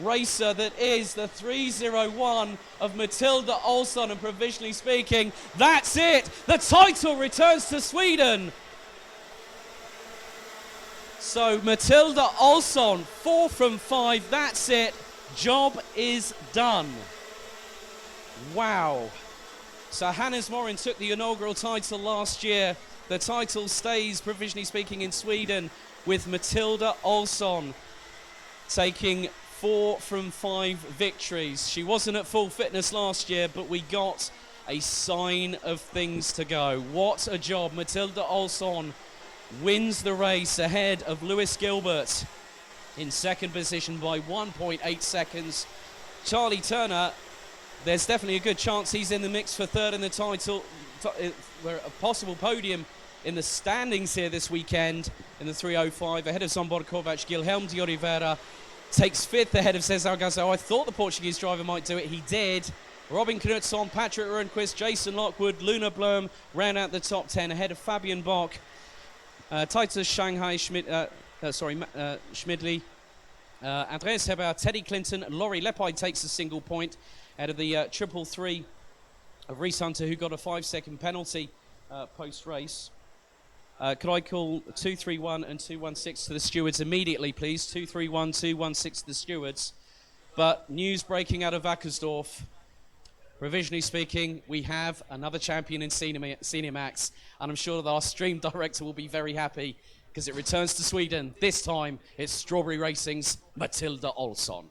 racer that is the 301 of Matilda Olsson, and provisionally speaking, that's it. The title returns to Sweden. So Matilda Olsson, 4 from 5, that's it. Job is done. Wow. So Hannes Morin took the inaugural title last year. The title stays, provisionally speaking, in Sweden with Matilda Olsson taking 4 from 5 victories. She wasn't at full fitness last year, but we got a sign of things to go. What a job. Matilda Olsson wins the race ahead of Lewis Gilbert in 2nd position by 1.8 seconds. Charlie Turner, there's definitely a good chance he's in the mix for 3rd in the title, a possible podium in the standings here this weekend in the 305, ahead of Zsombor Kovac. Guilherme de Oliveira takes 5th ahead of Cesar Gazo. I thought the Portuguese driver might do it. He did. Robin Knutsson, Patrick Rundqvist, Jason Lockwood, Luna Blum round out the top 10 ahead of Fabian Bock, Titus Shanghai, Schmidli, Andreas Hebert, Teddy Clinton. Laurie Leppi takes a single point out of the 333 of Reese Hunter, who got a 5-second penalty post-race. Could I call 231 and 216 to the stewards immediately, please? 231, 216 to the stewards. But news breaking out of Wackersdorf. Provisionally speaking, we have another champion in Senior Max, and I'm sure that our stream director will be very happy because it returns to Sweden. This time, it's Strawberry Racing's Matilda Olsson.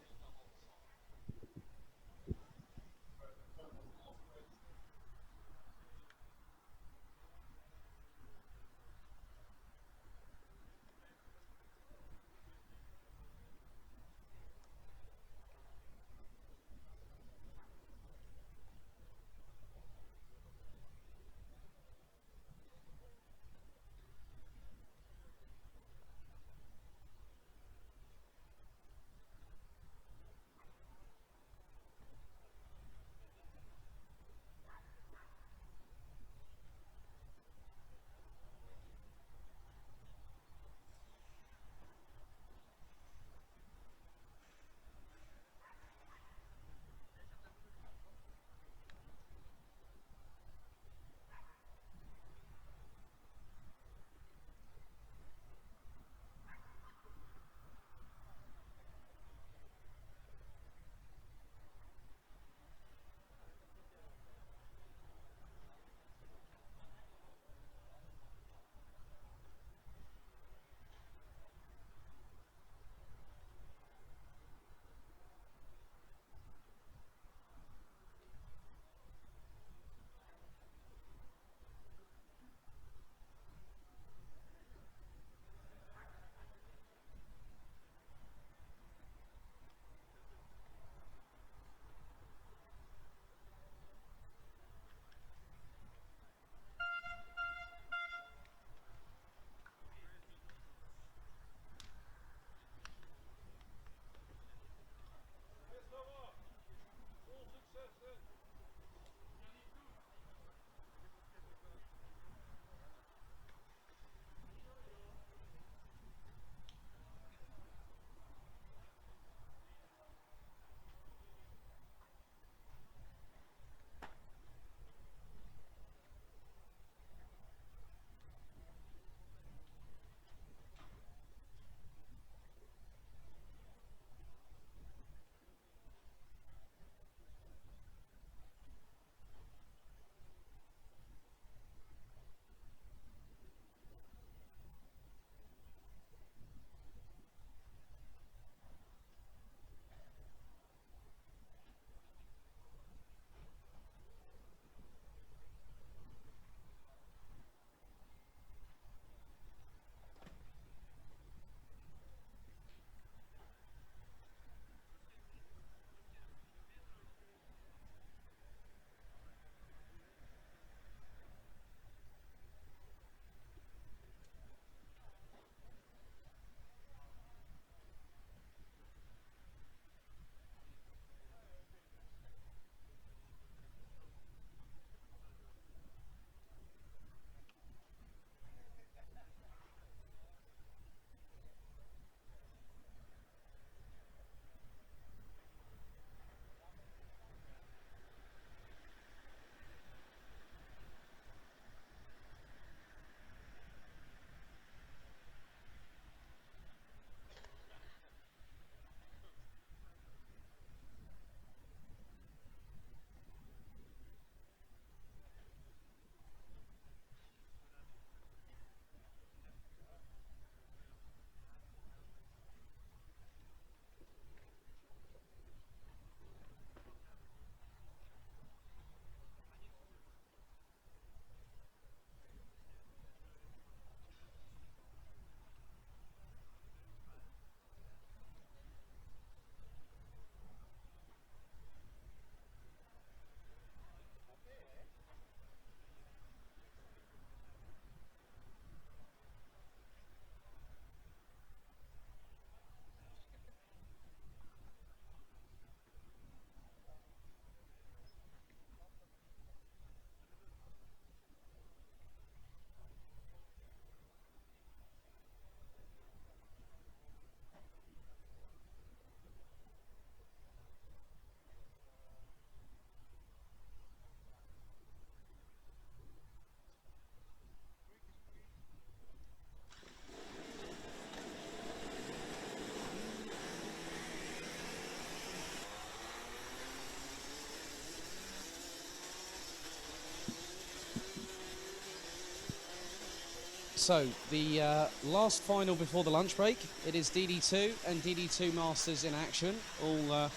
So, the last final before the lunch break, it is DD2 and DD2 Masters in action. All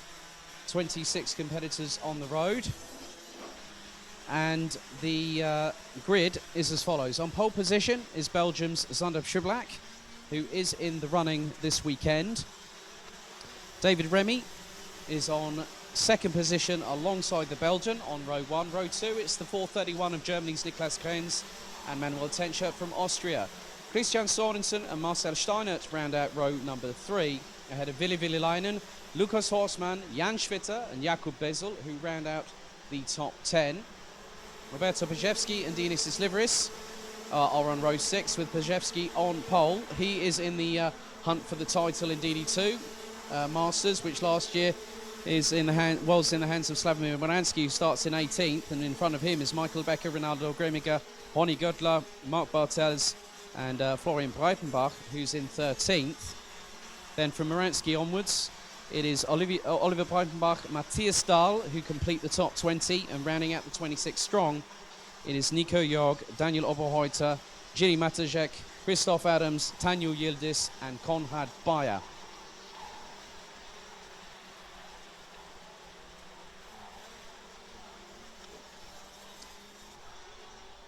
26 competitors on the road. And the grid is as follows. On pole position is Belgium's Zander Schiblak, who is in the running this weekend. David Remy is on second position alongside the Belgian on row 1. Row 2, it's the 431 of Germany's Niklas Krenz and Manuel Tenscher from Austria. Christian Sorensen and Marcel Steinert round out row number 3, ahead of Willi Leinen, Lukas Horstmann, Jan Schwitter and Jakub Bezel, who round out the top 10. Roberto Pajewski and Dionysis Livris are on row 6 with Pajewski on pole. He is in the hunt for the title in DD2 Masters, which last year was in the hands of Slavomir Moransky, who starts in 18th, and in front of him is Michael Becker, Ronaldo Gremiger, Ronny Göttler, Marc Bartels and Florian Breitenbach, who's in 13th. Then from Moransky onwards, it is Oliver Breitenbach, Matthias Dahl, who complete the top 20, and rounding out the 26 strong, it is Nico Jorg, Daniel Oberheuter, Jiri Matajek, Christoph Adams, Tanju Yildiz and Konrad Bayer.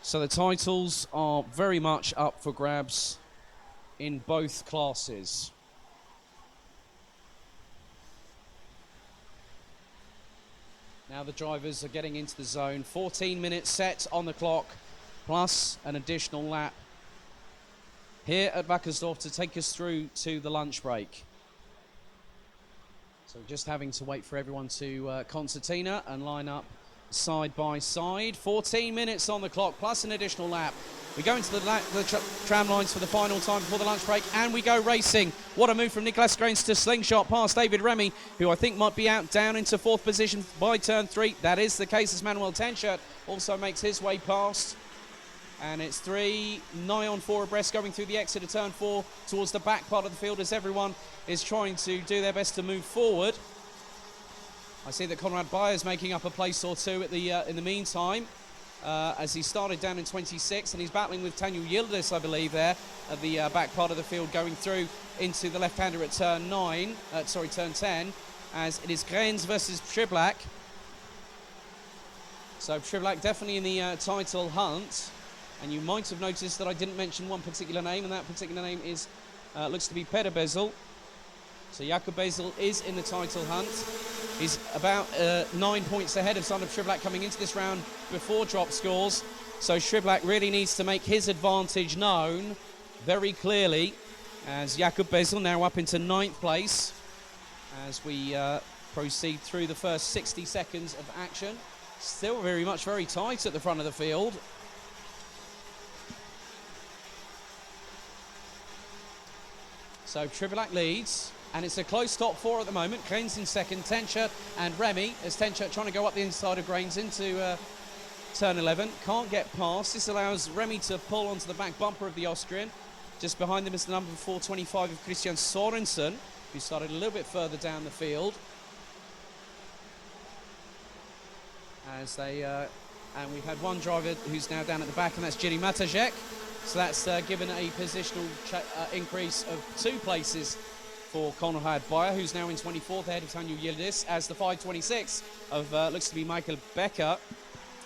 So the titles are very much up for grabs in both classes. Now the drivers are getting into the zone. 14 minutes set on the clock, plus an additional lap here at Wackersdorf to take us through to the lunch break. So just having to wait for everyone to concertina and line up side by side. 14 minutes on the clock, plus an additional lap. We go into the tram lines for the final time before the lunch break, and we go racing. What a move from Niklas Krenz to slingshot past David Remy, who I think might be out down into 4th position by turn 3. That is the case as Manuel Tenscher also makes his way past. And it's 3, nigh on 4 abreast going through the exit of turn 4 towards the back part of the field as everyone is trying to do their best to move forward. I see that Konrad Bayer is making up a place or two at the in the meantime, as he started down in 26, and he's battling with Tanju Yildiz, I believe, there at the back part of the field, going through into the left-hander at turn 10, as it is Krenz versus Schiblak. So Schiblak definitely in the title hunt, and you might have noticed that I didn't mention one particular name, and that particular name is looks to be Peter Bezel. So Jakub Bezel is in the title hunt. He's about 9 points ahead of Zander Schiblak coming into this round before drop scores. So Schiblak really needs to make his advantage known very clearly, as Jakub Bezel now up into 9th place as we proceed through the first 60 seconds of action. Still very tight at the front of the field. So Schiblak leads. And it's a close top 4 at the moment. Krenz in second, Tenscher and Remy, as Tenscher trying to go up the inside of Krenz into turn 11. Can't get past. This allows Remy to pull onto the back bumper of the Austrian. Just behind them is the number 425 of Christian Sorensen, who started a little bit further down the field. As they, and we've had one driver who's now down at the back, and that's Jiri Matajek. So that's given a positional increase of 2 places for Konrad Bayer, who's now in 24th ahead of Tanju Yildiz, as the 526 of looks to be Michael Becker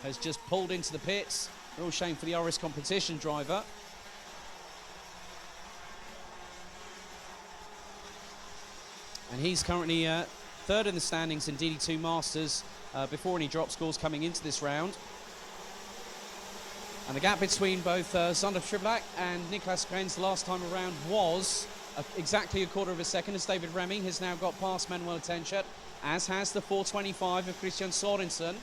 has just pulled into the pits. Real shame for the RS competition driver. And he's currently 3rd in the standings in DD2 Masters before any drop scores coming into this round. And the gap between both Zander Schiblak and Niklas Krenz last time around was exactly a quarter of a second, as David Remy has now got past Manuel Tenscher, as has the 425 of Christian Sorensen.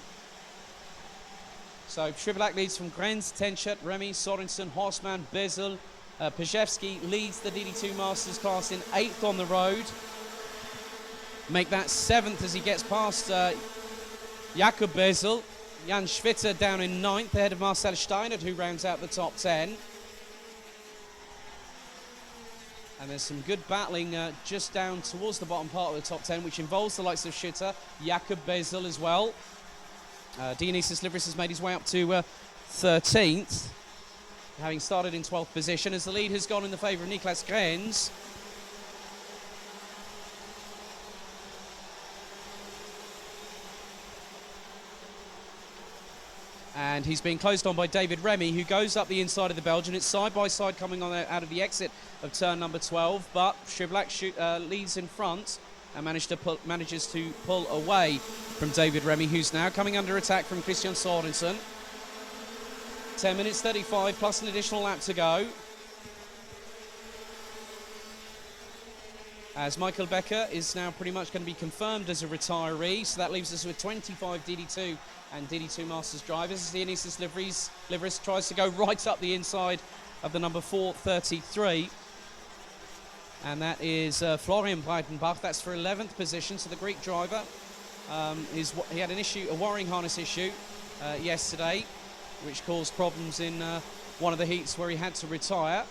So Schiblak leads from Krenz, Tenscher, Remy, Sorensen, Horstmann, Bezel. Pajewski leads the DD2 Masters class in 8th on the road. Make that 7th as he gets past Jakub Bezel. Jan Schwitter down in 9th ahead of Marcel Steinert, who rounds out the top 10. And there's some good battling just down towards the bottom part of the top 10, which involves the likes of Schwitter, Jakub Bezel as well. Dionysis Livris has made his way up to 13th. having started in 12th position, as the lead has gone in the favour of Niklas Grenz. And he's being closed on by David Remy, who goes up the inside of the Belgian. It's side by side coming on out of the exit of turn number 12, but Schiblak leads in front and manages to pull away from David Remy, who's now coming under attack from Christian Sorensen. 10 minutes 35 plus an additional lap to go. As Michael Becker is now pretty much going to be confirmed as a retiree, so that leaves us with 25 DD2 and DD2 Masters drivers. As the Ineos liveryist tries to go right up the inside of the number 433. And that is Florian Breitenbach. That's for 11th position. So the Greek driver, he had a wiring harness issue yesterday, which caused problems in one of the heats where he had to retire.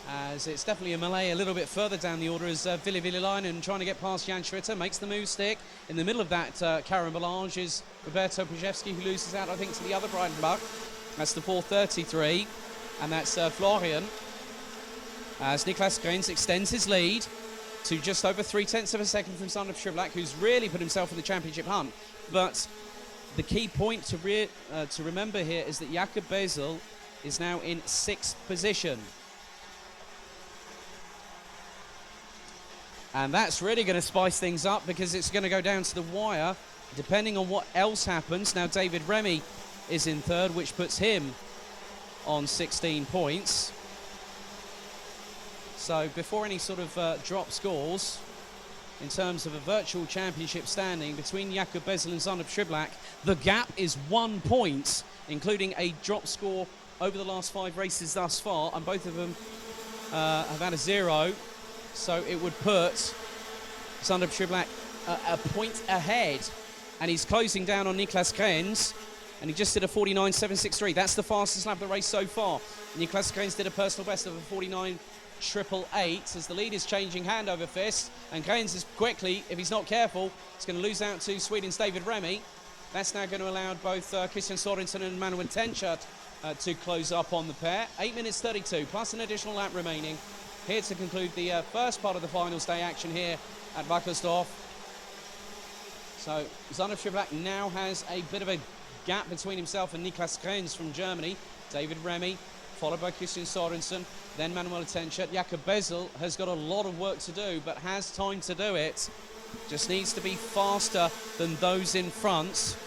As it's definitely a melee a little bit further down the order as Ville Villelainen trying to get past Jan Schwitter, makes the move stick. In the middle of that carambolage is Roberto Pajewski, who loses out, I think, to the other Breitenbach. That's the 433, and that's Florian. As Niklas Grenz extends his lead to just over 0.3 of a second from Sander Schiblak, who's really put himself in the championship hunt. But the key point to remember here is that Jakob Bezel is now in 6th position. And that's really going to spice things up, because it's going to go down to the wire, depending on what else happens. Now David Remy is in 3rd, which puts him on 16 points. So before any sort of drop scores, in terms of a virtual championship standing between Jakob Bezel and Sander Schiblak, the gap is 1 point, including a drop score over the last 5 races thus far, and both of them have had a 0. So it would put Sander Schiblak a point ahead, and he's closing down on Niklas Grenz, and he just did a 49.763. That's the fastest lap of the race so far. Niklas Grenz did a personal best of a 49.888 as the lead is changing hand over fist, and Grenz is quickly, if he's not careful, he's going to lose out to Sweden's David Remy. That's now going to allow both Christian Sorensen and Manuel Tenchert to close up on the pair. 8 minutes 32 plus an additional lap remaining here to conclude the first part of the finals day action here at Wackersdorf. So Sander Schiblak now has a bit of a gap between himself and Niklas Grenz from Germany. David Remy, followed by Christian Sorensen, then Manuel Tenchert. Jakob Bezel has got a lot of work to do, but has time to do it. Just needs to be faster than those in front.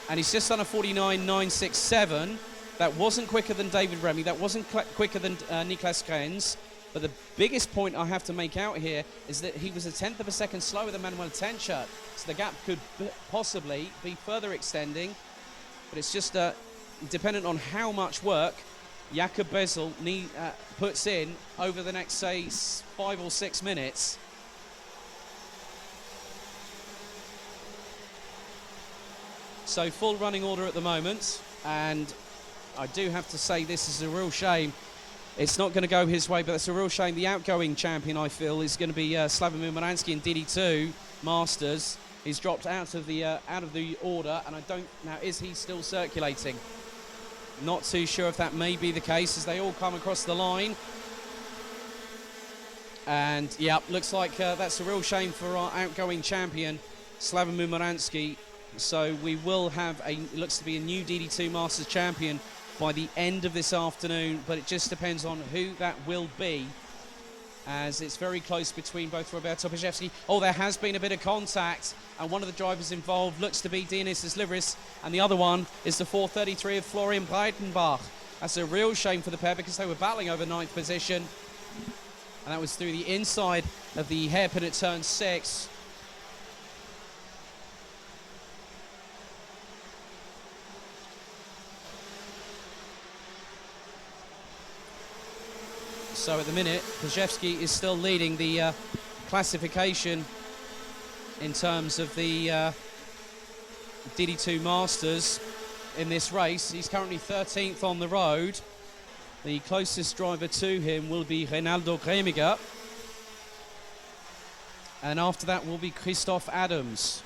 And he's just done a 49.967. That wasn't quicker than David Remy. That wasn't quicker than Niklas Grenz. But the biggest point I have to make out here is that he was a 1/10 of a second slower than Manuel Tenchert. So the gap could possibly be further extending. But it's just dependent on how much work Jakob Bezel puts in over the next, say, 5 or 6 minutes. So full running order at the moment. And I do have to say this is a real shame. It's not going to go his way, but it's a real shame. The outgoing champion, I feel, is going to be Slavomir Moransky in DD2 Masters. He's dropped out of the order, and I don't now. Is he still circulating? Not too sure if that may be the case as they all come across the line. And yeah, looks like that's a real shame for our outgoing champion, Slavomir Moransky. So we will have looks to be a new DD2 Masters champion by the end of this afternoon, but it just depends on who that will be, as it's very close between both Roberto Pajewski. Oh, there has been a bit of contact, and one of the drivers involved looks to be Dionysius Liveris, and the other one is the 433 of Florian Breitenbach. That's a real shame for the pair, because they were battling over 9th position, and that was through the inside of the hairpin at turn 6. So at the minute, Pajewski is still leading the classification in terms of the DD2 Masters in this race. He's currently 13th on the road. The closest driver to him will be Reinaldo Gremiger. And after that will be Christoph Adams.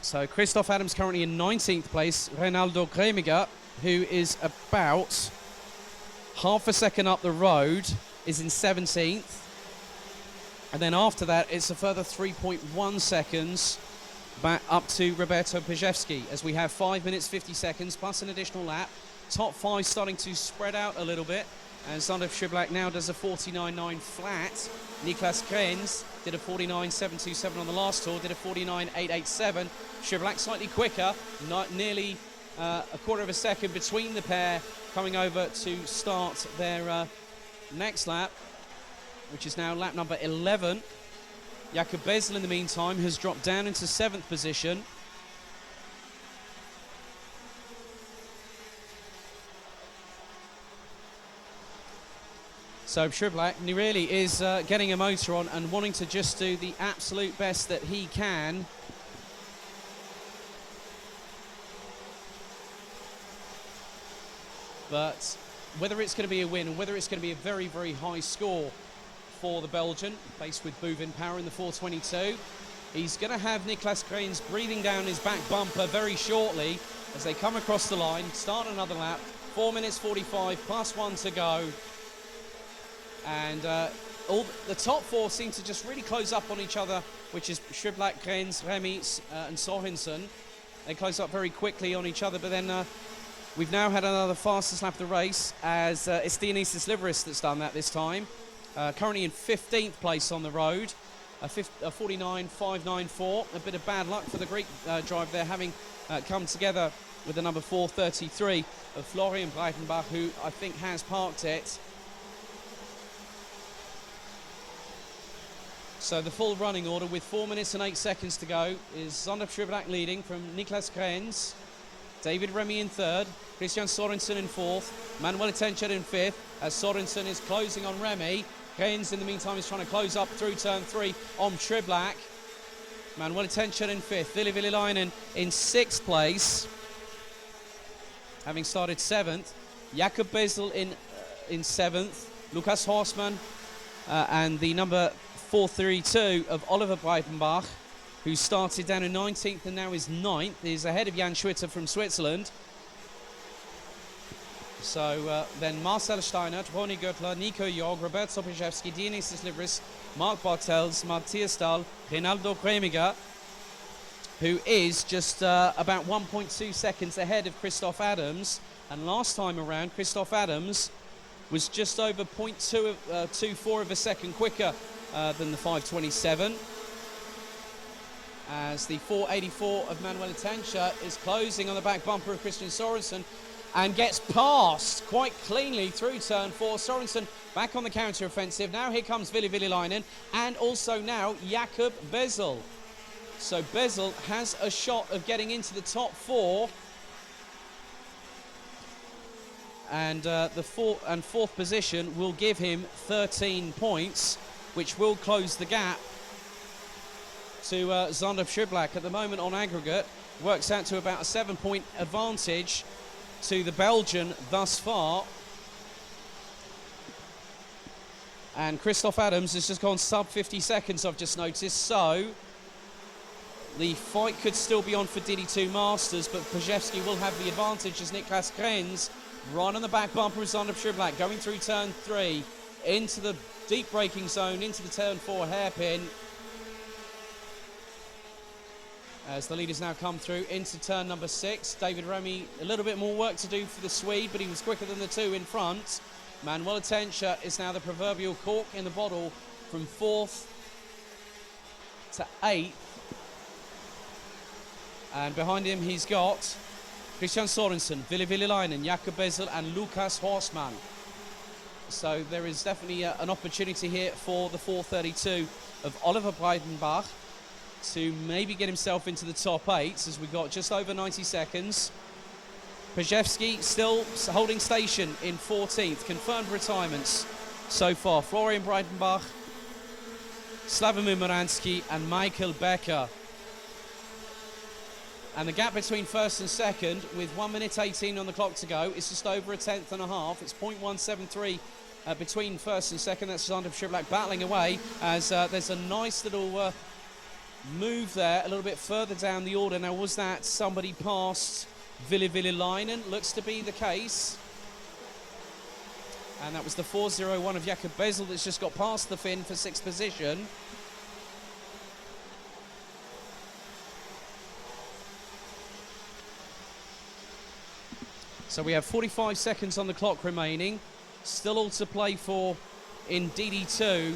So Christoph Adams currently in 19th place. Reynaldo Kremiger, who is about half a second up the road, is in 17th. And then after that, it's a further 3.1 seconds back up to Roberto Pajewski, as we have 5 minutes 50 seconds plus an additional lap. Top 5 starting to spread out a little bit, and Zander Schiblak now does a 49.9 flat. Niklas Krenz did a 49.727 on the last tour, did a 49.887. Schiblak slightly quicker, not nearly a quarter of a second between the pair coming over to start their next lap, which is now lap number 11. Jakob Bezel, in the meantime, has dropped down into 7th position. So Schiblak really is getting a motor on and wanting to just do the absolute best that he can. But whether it's going to be a win and whether it's going to be a very, very high score for the Belgian, faced with Bouvin Power in the 422, he's going to have Niklas Krenz breathing down his back bumper very shortly as they come across the line, start another lap. 4 minutes 45 plus 1 to go. And all the top 4 seem to just really close up on each other, which is Schiblak, Krenz, Remy and Sorensen. They close up very quickly on each other, but then we've now had another fastest lap of the race, as it's Dionysius Liveris that's done that this time. Currently in 15th place on the road, a 49.594. A bit of bad luck for the Greek driver there, having come together with the number 433 of Florian Breitenbach, who I think has parked it. So the full running order with 4 minutes and 8 seconds to go is Zander Schiblak leading from Niklas Krenz, David Remy in 3rd, Christian Sorensen in 4th, Manuel Tencher in 5th, as Sorensen is closing on Remy. Krenz in the meantime is trying to close up through turn 3 on Schiblak. Manuel Tencher in 5th, Ville Villainen in 6th place, having started 7th. Jakob Bezel in 7th, Lukas Horstmann and the number 432 of Oliver Breitenbach, who started down in 19th and now is 9th, is ahead of Jan Schwitter from Switzerland. So then Marcel Steiner, Ronny Göttler, Nico Jorg, Roberto Pajewski, Dionysius Liveris, Mark Bartels, Matthias Dahl, Reynaldo Kremiger, who is just about 1.2 seconds ahead of Christoph Adams. And last time around, Christoph Adams was just over 0.24 of a second quicker than the 527. As the 484 of Manuel Tencher is closing on the back bumper of Christian Sorensen and gets past quite cleanly through turn 4. Sorensen back on the counter-offensive. Now here comes Ville Villainen and also now Jakob Bezel. So Bezel has a shot of getting into the top 4. And the fourth position will give him 13 points, which will close the gap to Zander Schiblak. At the moment on aggregate, works out to about a 7-point advantage to the Belgian thus far. And Christoph Adams has just gone sub 50 seconds, I've just noticed, so the fight could still be on for DD2 Masters, but Pajewski will have the advantage as Niklas Krenz right on the back bumper of Zander Schiblak, going through turn 3 into the deep braking zone, into the turn 4 hairpin, as the leaders now come through into turn number 6. David Remy, a little bit more work to do for the Swede, but he was quicker than the 2 in front. Manuel Tencher is now the proverbial cork in the bottle from 4th to 8th. And behind him he's got Christian Sorensen, Ville Villainen, Jakob Bezel and Lukas Horstmann. So there is definitely an opportunity here for the 432 of Oliver Breitenbach to maybe get himself into the top 8, as we've got just over 90 seconds. Pajewski still holding station in 14th. Confirmed retirements so far: Florian Breitenbach, Slavomir Moransky and Michael Becker. And the gap between first and second, with 1 minute 18 on the clock to go, is just over a tenth and a half. It's 0.173 between first and second. That's Zander Schiblak battling away, as there's a nice little move there a little bit further down the order. Now, was that somebody past Ville-Ville-Leinen? Looks to be the case. And that was the 4:01 of Jakob Bezel that's just got past the Finn for 6th position. So we have 45 seconds on the clock remaining. Still all to play for in DD2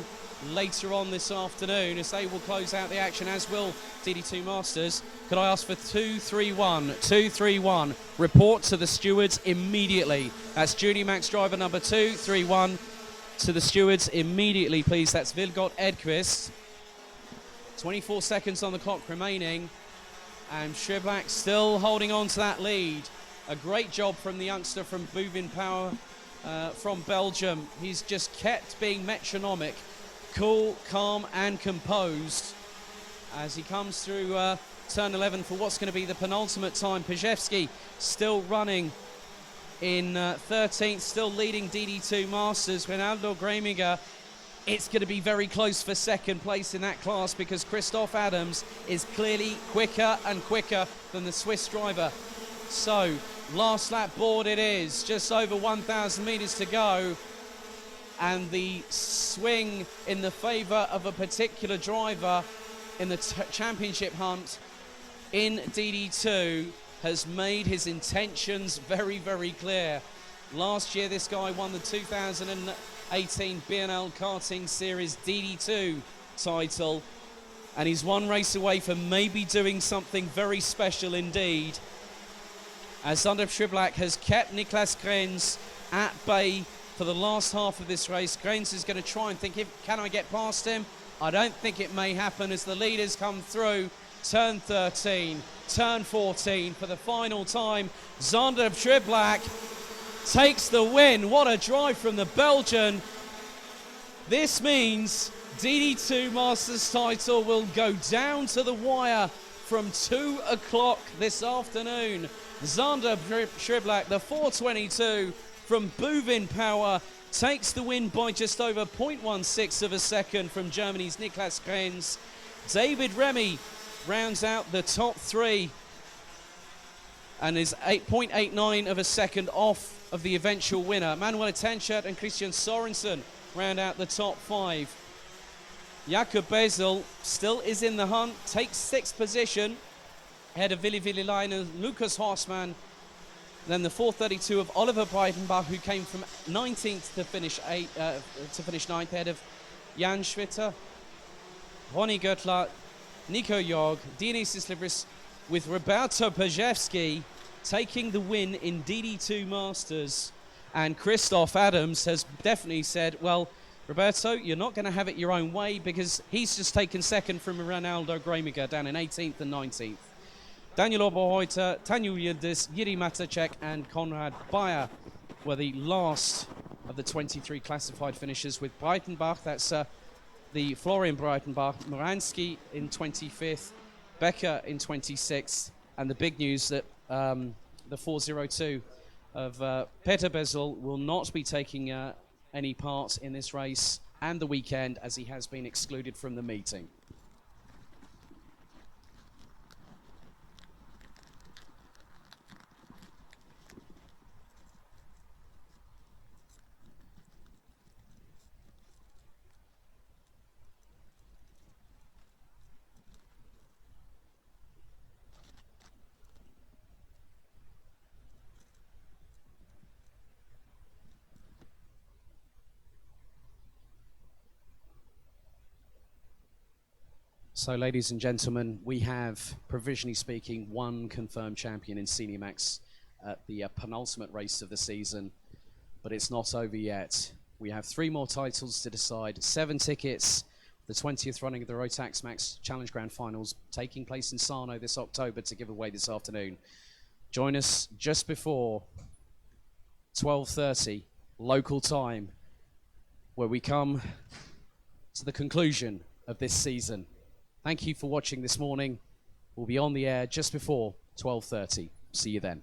later on this afternoon, as they will close out the action, as will DD2 Masters. Could I ask for 231? 231. Report to the stewards immediately. That's Juni Max driver number 231 to the stewards immediately, please. That's Vilgot Edqvist. 24 seconds on the clock remaining, and Schiblak still holding on to that lead. A great job from the youngster from Bouvin Power from Belgium. He's just kept being metronomic, cool, calm and composed as he comes through turn 11 for what's going to be the penultimate time. Pajewski still running in 13th, still leading DD2 Masters. Ronaldo Gremiger, it's going to be very close for second place in that class, because Christoph Adams is clearly quicker and quicker than the Swiss driver. So, last lap board it is, just over 1,000 metres to go, and the swing in the favour of a particular driver in the championship hunt in DD2 has made his intentions very, very clear. Last year this guy won the 2018 BNL Karting Series DD2 title, and he's one race away from maybe doing something very special indeed, as Zander Schiblak has kept Niklas Grenz at bay for the last half of this race. Grenz is going to try and think, can I get past him? I don't think it may happen, as the leaders come through turn 13, turn 14 for the final time. Zander Schiblak takes the win. What a drive from the Belgian. This means DD2 Masters title will go down to the wire from 2 o'clock this afternoon. Zander Schiblak, the 422 from Bouvin Power, takes the win by just over 0.16 of a second from Germany's Niklas Grenz. David Remy rounds out the top 3 and is 8.89 of a second off of the eventual winner. Manuel Tenschert and Christian Sorensen round out the top 5. Jakob Bezel still is in the hunt, takes 6th position, ahead of Ville-Ville-Leinen, Lucas Horstmann. Then the 432 of Oliver Breitenbach, who came from 19th to finish 9th, ahead of Jan Schwitter, Ronny Göttler, Nico Jorg, Dionysis Libris, with Roberto Pajewski taking the win in DD2 Masters. And Christoph Adams has definitely said, well, Roberto, you're not going to have it your own way, because he's just taken second from Ronaldo Gremiger down in 18th and 19th. Daniel Oberreuter, Tanju Yildiz, Yuri Matacek and Konrad Bayer were the last of the 23 classified finishers, with Breitenbach, that's the Florian Breitenbach, Moransky in 25th, Becker in 26th, and the big news that the 402 of Peter Bezel will not be taking any part in this race and the weekend, as he has been excluded from the meeting. So, ladies and gentlemen, we have, provisionally speaking, one confirmed champion in Senior Max at the penultimate race of the season, but it's not over yet. We have 3 more titles to decide, 7 tickets, the 20th running of the Rotax Max Challenge Grand Finals taking place in Sarno this October to give away this afternoon. Join us just before 12:30 local time, where we come to the conclusion of this season. Thank you for watching this morning. We'll be on the air just before 12:30. See you then.